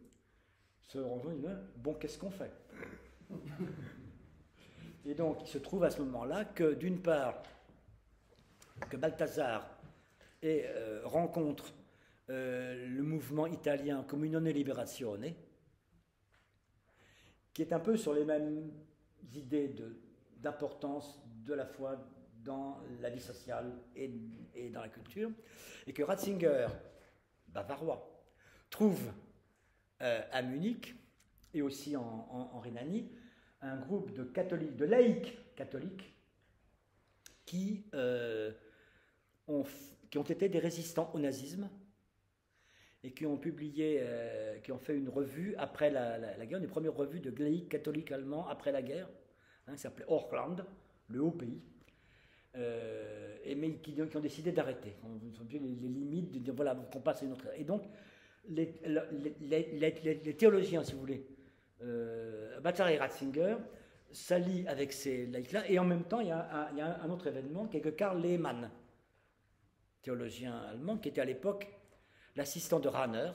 se rejoignent, bon, qu'est-ce qu'on fait? Et donc, il se trouve à ce moment-là que, d'une part, que Balthazar rencontre le mouvement italien Comunione Liberazione, qui est un peu sur les mêmes idées d'importance de la foi dans la vie sociale et dans la culture, et que Ratzinger, bavarois, trouve à Munich et aussi en Rhénanie un groupe de catholiques, de laïcs catholiques qui ont été des résistants au nazisme et qui ont publié, qui ont fait une revue après la guerre, une première revue de laïcs catholiques allemands après la guerre, qui s'appelait Hochland, le haut pays, mais qui ont décidé d'arrêter. On a vu les limites, de dire voilà, qu'on passe à une autre. Et donc, les théologiens, si vous voulez, Balthazar et Ratzinger s'allient avec ces laïcs-là, et en même temps, il y a un autre événement qui est que Karl Lehmann, théologien allemand, qui était à l'époque l'assistant de Rahner,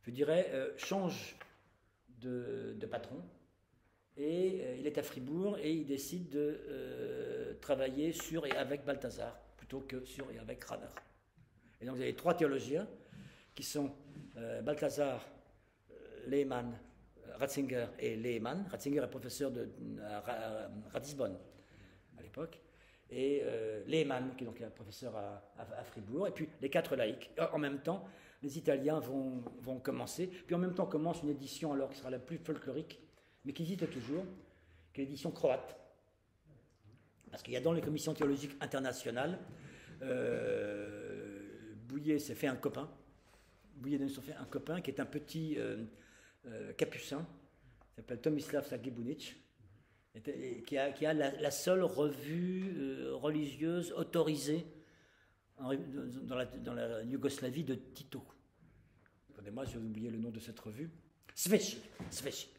je dirais, change de patron, et il est à Fribourg, et il décide de travailler sur et avec Balthazar, plutôt que sur et avec Rahner. Et donc vous avez trois théologiens, qui sont Balthazar, Lehmann, Ratzinger et Lehmann. Ratzinger est professeur à Ratisbonne à l'époque, et Lehmann qui est donc un professeur à Fribourg, et puis les quatre laïcs. En même temps, les Italiens vont commencer, puis en même temps commence une édition alors qui sera la plus folklorique, mais qui existe toujours, qui est l'édition croate. Parce qu'il y a dans les commissions théologiques internationales, Bouillet s'est fait un copain. Bouillet s'est fait un copain qui est un petit capucin, qui s'appelle Tomislav Sagebunic, qui a la seule revue religieuse autorisée dans la Yougoslavie de Tito. Pardonnez-moi, j'ai oublié le nom de cette revue. Svechi,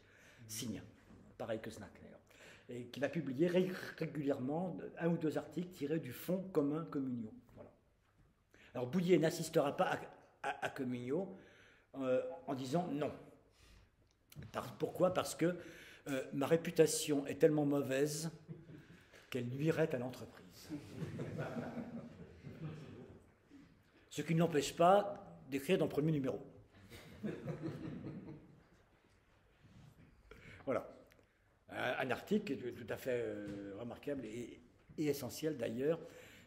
signe, pareil que Snack d'ailleurs, et qui va publier régulièrement un ou deux articles tirés du Fonds commun Communio. Voilà. Alors Bouillet n'assistera pas à Communio en disant non. Pourquoi? Parce que ma réputation est tellement mauvaise qu'elle nuirait à l'entreprise. Ce qui ne l'empêche pas d'écrire dans le premier numéro. Voilà. Un article tout à fait remarquable et essentiel d'ailleurs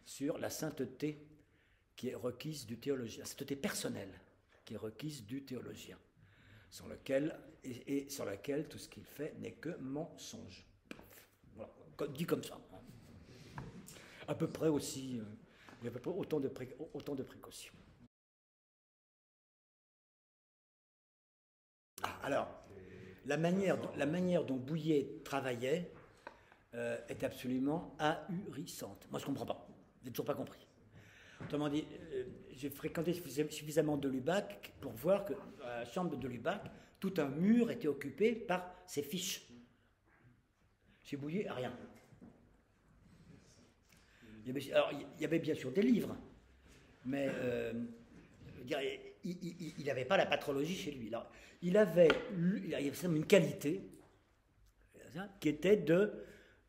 sur la sainteté qui est requise du théologien, la sainteté personnelle qui est requise du théologien, sur laquelle tout ce qu'il fait n'est que mensonge. Voilà. Dit comme ça. À peu près aussi, il y a à peu près autant de précautions. Alors, la manière dont Bouillet travaillait est absolument ahurissante. Moi, je ne comprends pas. Je n'ai toujours pas compris. Autrement dit, j'ai fréquenté suffisamment de Lubac pour voir que dans la chambre de Lubac, tout un mur était occupé par ses fiches. Chez Bouillet, rien. Il y avait bien sûr des livres, mais il n'avait pas la patrologie chez lui. Alors, il avait une qualité qui était de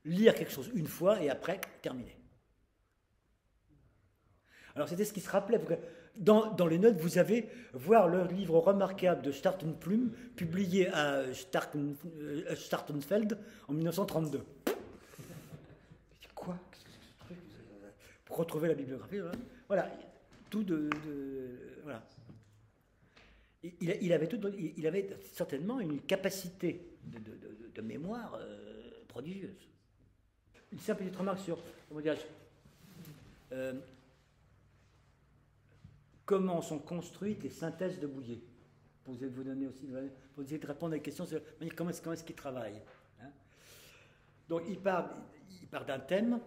lire quelque chose une fois et après terminer. Alors c'était ce qui se rappelait. Dans les notes, vous avez voir le livre remarquable de Startenplum, publié à Startenfeld en 1932. Quoi? Qu'est-ce que c'est que ce truc? Pour retrouver la bibliographie, voilà. Tout voilà. Il avait certainement une capacité de mémoire prodigieuse. Une simple petite remarque sur, comment dirais-je, comment sont construites les synthèses de Bouillet. Vous allez vous donner aussi, vous essayer de répondre à la question sur comment est-ce qu'il travaille. Donc il part d'un thème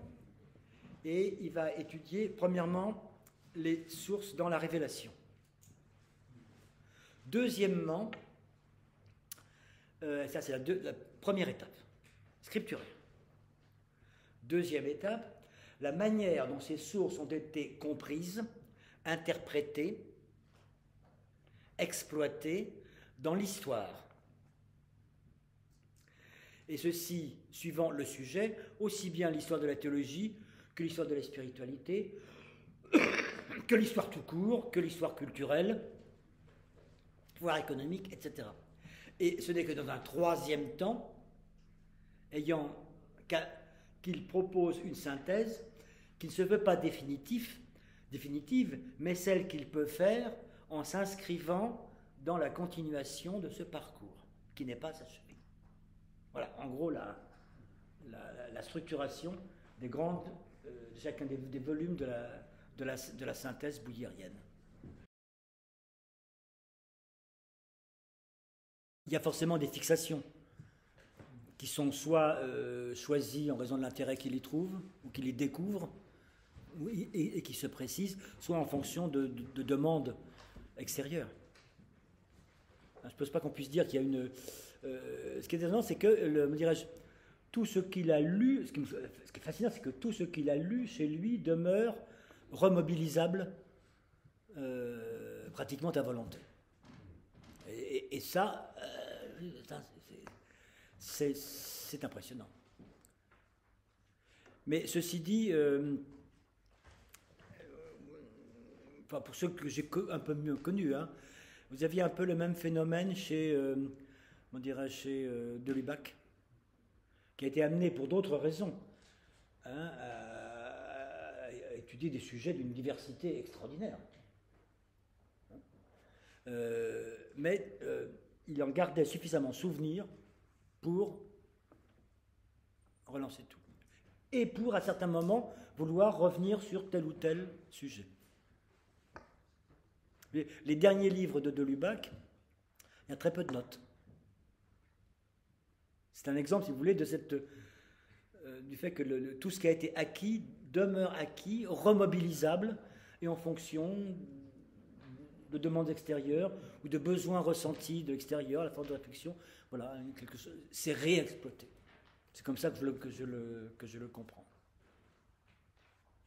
et il va étudier, premièrement, les sources dans la révélation. Deuxièmement, ça c'est la première étape, scripturaire. Deuxième étape, la manière dont ces sources ont été comprises, interprétées, exploitées dans l'histoire. Et ceci, suivant le sujet, aussi bien l'histoire de la théologie que l'histoire de la spiritualité, que l'histoire tout court, que l'histoire culturelle, voire économique, etc. Et ce n'est que dans un troisième temps, qu'il propose une synthèse qui ne se veut pas définitive, mais celle qu'il peut faire en s'inscrivant dans la continuation de ce parcours, qui n'est pas achevé. Voilà, en gros, la structuration des grandes, chacun des volumes de la synthèse bouilliérienne. Il y a forcément des fixations qui sont soit choisies en raison de l'intérêt qu'il y trouve, ou qu'il y découvre, et qui se précisent, soit en fonction de demandes extérieures. Je ne pense pas qu'on puisse dire qu'il y a une... ce qui est étonnant, c'est que, me dirais-je, tout ce qu'il a lu, ce qui est fascinant, c'est que tout ce qu'il a lu chez lui demeure remobilisable pratiquement à volonté. Et ça, c'est impressionnant. Mais ceci dit, pour ceux que j'ai un peu mieux connus, hein, vous aviez un peu le même phénomène chez, chez de Lubac, qui a été amené pour d'autres raisons hein, à étudier des sujets d'une diversité extraordinaire. Mais il en gardait suffisamment souvenir pour relancer tout. Et pour, à certains moments, vouloir revenir sur tel ou tel sujet. Les derniers livres de Lubac, il y a très peu de notes. C'est un exemple, si vous voulez, de du fait que tout ce qui a été acquis demeure acquis, remobilisable, et en fonction de demandes extérieures ou de besoins ressentis de l'extérieur, à la force de réflexion, voilà, quelque chose, c'est réexploité. C'est comme ça que je le comprends.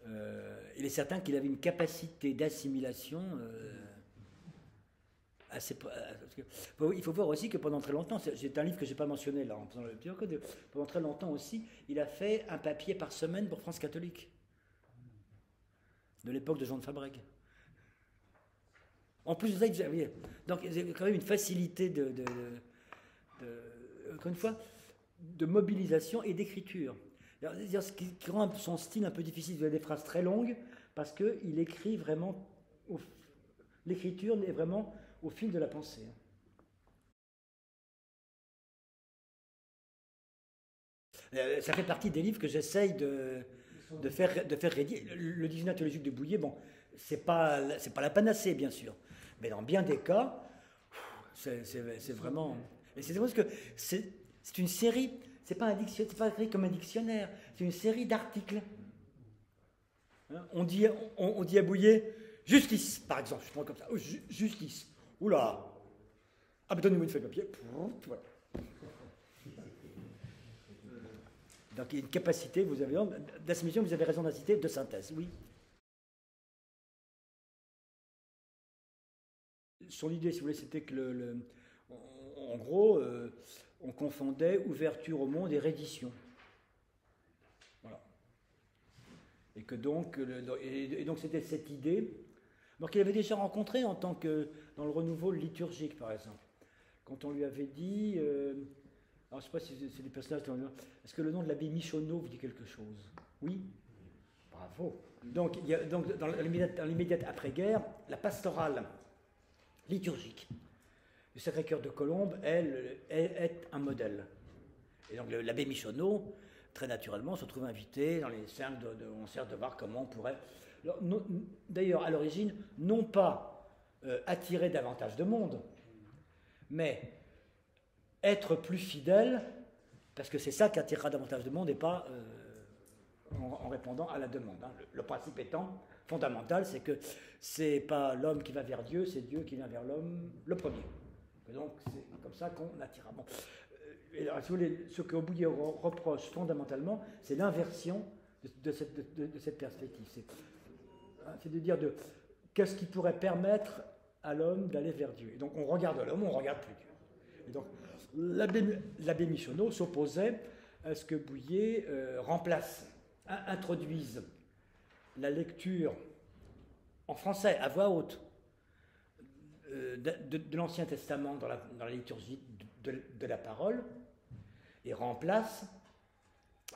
Il est certain qu'il avait une capacité d'assimilation assez... il faut voir aussi que pendant très longtemps, c'est un livre que je n'ai pas mentionné là, pendant très longtemps aussi, il a fait un papier par semaine pour France Catholique, de l'époque de Jean de Fabrègue. En plus de ça, donc il y avait quand même une facilité encore une fois, de mobilisation et d'écriture. Ce qui rend son style un peu difficile, il a des phrases très longues, parce qu'il écrit vraiment, l'écriture est vraiment au fil de la pensée. Ça fait partie des livres que j'essaye de faire rédiger. Le dictionnaire théologique de Bouillet, bon, c'est pas la panacée, bien sûr, mais dans bien des cas, c'est vraiment... Et c'est parce que c'est une série, c'est pas écrit comme un dictionnaire, c'est une série d'articles. Hein, on dit à Bouillet, justice, par exemple, je prends comme ça, justice. Oula, ah ben donnez-moi une feuille de papier. Voilà. Donc il y a une capacité, vous avez d'assimilation, vous avez raison d'inciter, de synthèse, oui. Son idée, si vous voulez, c'était que en gros, on confondait ouverture au monde et reddition. Voilà. Et que donc, donc c'était cette idée, alors qu'il avait déjà rencontré en tant que dans le renouveau liturgique, par exemple. Quand on lui avait dit, alors je ne sais pas si c'est des personnages, est-ce que le nom de l'abbé Michonneau vous dit quelque chose? Oui. Bravo. Donc, il y a, donc dans l'immédiate après-guerre, la pastorale liturgique du Sacré-Cœur de Colombes, elle est un modèle. Et donc l'abbé Michonneau, très naturellement, se trouve invité dans les cercles on cherche de voir comment on pourrait... D'ailleurs, à l'origine, non pas attirer davantage de monde, mais être plus fidèle Parce que c'est ça qui attirera davantage de monde et pas en répondant à la demande. Hein. Le principe étant fondamental, c'est que c'est pas l'homme qui va vers Dieu, c'est Dieu qui vient vers l'homme le premier. Et donc c'est comme ça qu'on attira. Bon. Et alors, si vous voulez, ce que Bouillet reproche fondamentalement, c'est l'inversion de cette perspective. C'est de dire qu'est-ce qui pourrait permettre à l'homme d'aller vers Dieu. Et donc on regarde l'homme, on ne regarde plus Dieu. Et donc l'abbé Michonneau s'opposait à ce que Bouillet introduise la lecture en français, à voix haute, de l'Ancien Testament dans la liturgie de la parole, et remplace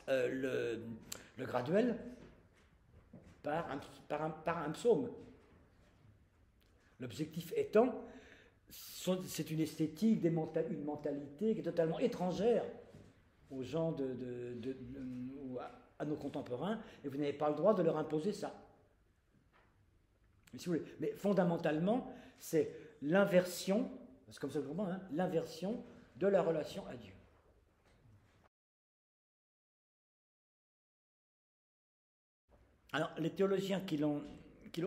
le graduel par un psaume. L'objectif étant, c'est une esthétique, une mentalité qui est totalement étrangère aux gens à nos contemporains, et vous n'avez pas le droit de leur imposer ça. Si vous voulez. Mais fondamentalement, c'est l'inversion, c'est comme ça que je comprends, l'inversion de la relation à Dieu. Alors, les théologiens qui l'ont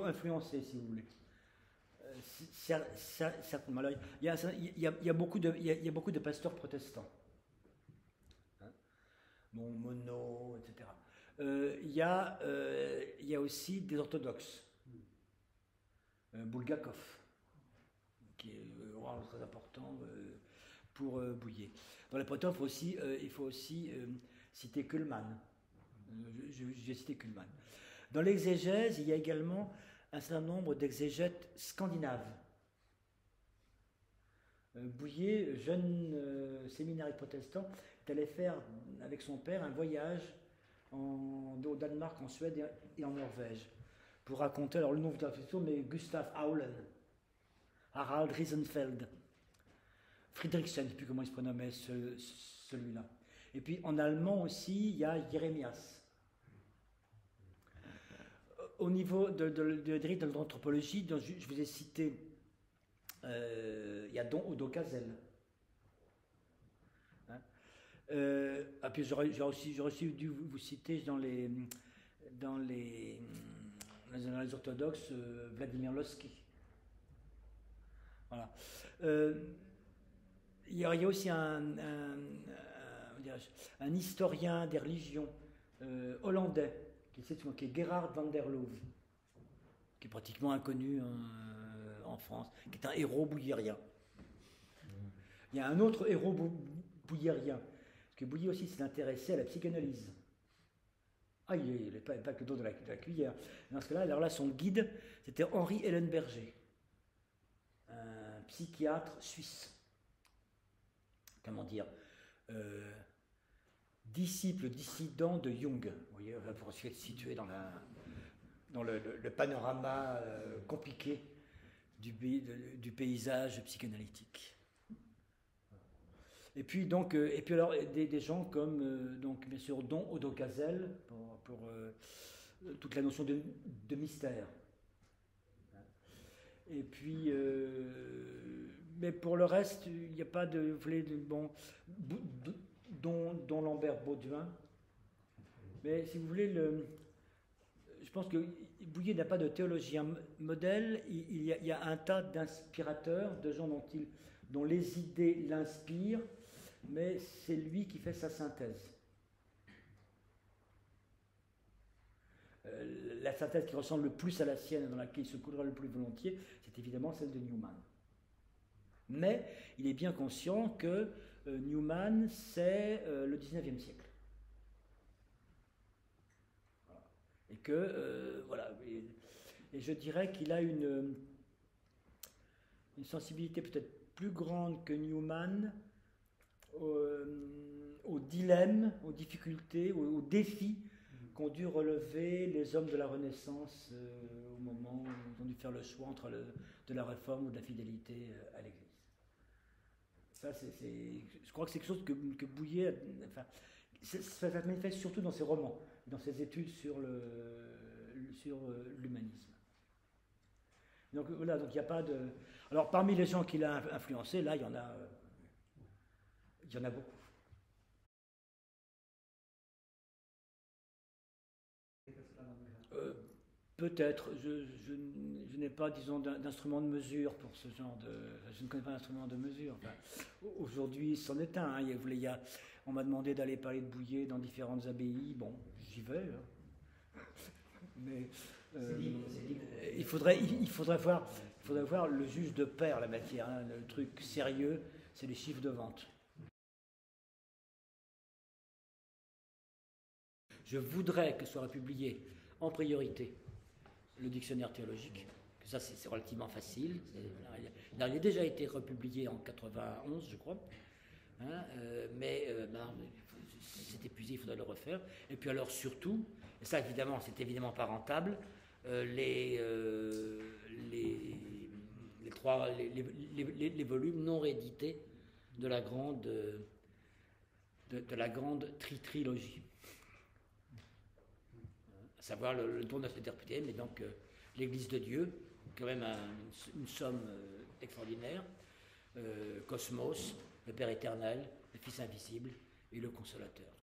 influencé, si vous voulez, certainement. Alors, il y a beaucoup de pasteurs protestants. Hein? Bon, Monod, etc. Il y a aussi des orthodoxes. Bulgakov, qui est très important pour Bouillet. Dans les protestants, il faut aussi citer Kuhlmann. J'ai cité Kuhlmann. Dans l'exégèse, il y a également un certain nombre d'exégètes scandinaves. Bouillet, jeune séminariste protestant, est allé faire avec son père un voyage au Danemark, en Suède et en Norvège pour raconter, alors le nom de la question, mais Gustav Aulen, Harald Riesenfeld, Friedrichsen, je ne sais plus comment il se prénommait celui-là. Et puis en allemand aussi, il y a Jérémias. Au niveau de l'anthropologie, je vous ai cité, il y a Don Odo Cazel. Hein? Puis j'aurais aussi dû vous citer dans les orthodoxes, Vladimir Lossky. Voilà. Il y a aussi un historien des religions hollandais, qui est Gerhard van der Loew, qui est pratiquement inconnu en France, qui est un héros bouillérien. Il y a un autre héros bouillérien, parce que Bouillet aussi s'est intéressé à la psychanalyse. Ah, il n'est pas que le dos de la cuillère. Dans ce cas-là, alors là, son guide, c'était Henri Ellenberger, un psychiatre suisse. Comment dire, disciple, dissident de Jung. Vous voyez, pour se situer dans le panorama compliqué du paysage psychanalytique. Et puis alors des gens comme donc bien sûr Don Odo Cazel pour toute la notion de mystère. Et puis mais pour le reste, il n'y a pas de dont Lambert Bauduin. Mais si vous voulez, je pense que Bouillet n'a pas de théologien modèle. Il y a un tas d'inspirateurs, de gens dont les idées l'inspirent, mais c'est lui qui fait sa synthèse. La synthèse qui ressemble le plus à la sienne et dans laquelle il se coulera le plus volontiers, c'est évidemment celle de Newman. Mais il est bien conscient que Newman, c'est le 19e siècle. Voilà. Et que, voilà. Et je dirais qu'il a une sensibilité peut-être plus grande que Newman aux dilemmes, aux difficultés, aux défis qu'ont dû relever les hommes de la Renaissance au moment où ils ont dû faire le choix entre de la réforme ou de la fidélité à l'Église. Ça, je crois que c'est quelque chose que Bouillet, enfin, ça se manifeste surtout dans ses romans, dans ses études sur l'humanisme. Donc voilà, donc il n'y a pas de. Alors parmi les gens qu'il a influencés, là, il y en a beaucoup. Peut-être, je n'ai pas, disons, d'instrument de mesure pour ce genre de... Je ne connais pas d'instrument de mesure. Enfin, aujourd'hui, c'en est un. Hein. On m'a demandé d'aller parler de Bouyer dans différentes abbayes. Bon, j'y vais. Hein. Mais il faudrait voir le juge de pair, la matière. Hein. Le truc sérieux, c'est les chiffres de vente. Je voudrais que soit publié en priorité le dictionnaire théologique, que ça c'est relativement facile. Il a déjà été republié en 91, je crois, hein, c'est épuisé, il faudrait le refaire. Et puis alors surtout, et ça évidemment, c'est évidemment pas rentable, les volumes non réédités de la grande trilogie. À savoir le don de la société, mais donc l'Église de Dieu, quand même une somme extraordinaire, Cosmos, le Père éternel, le Fils invisible et le Consolateur.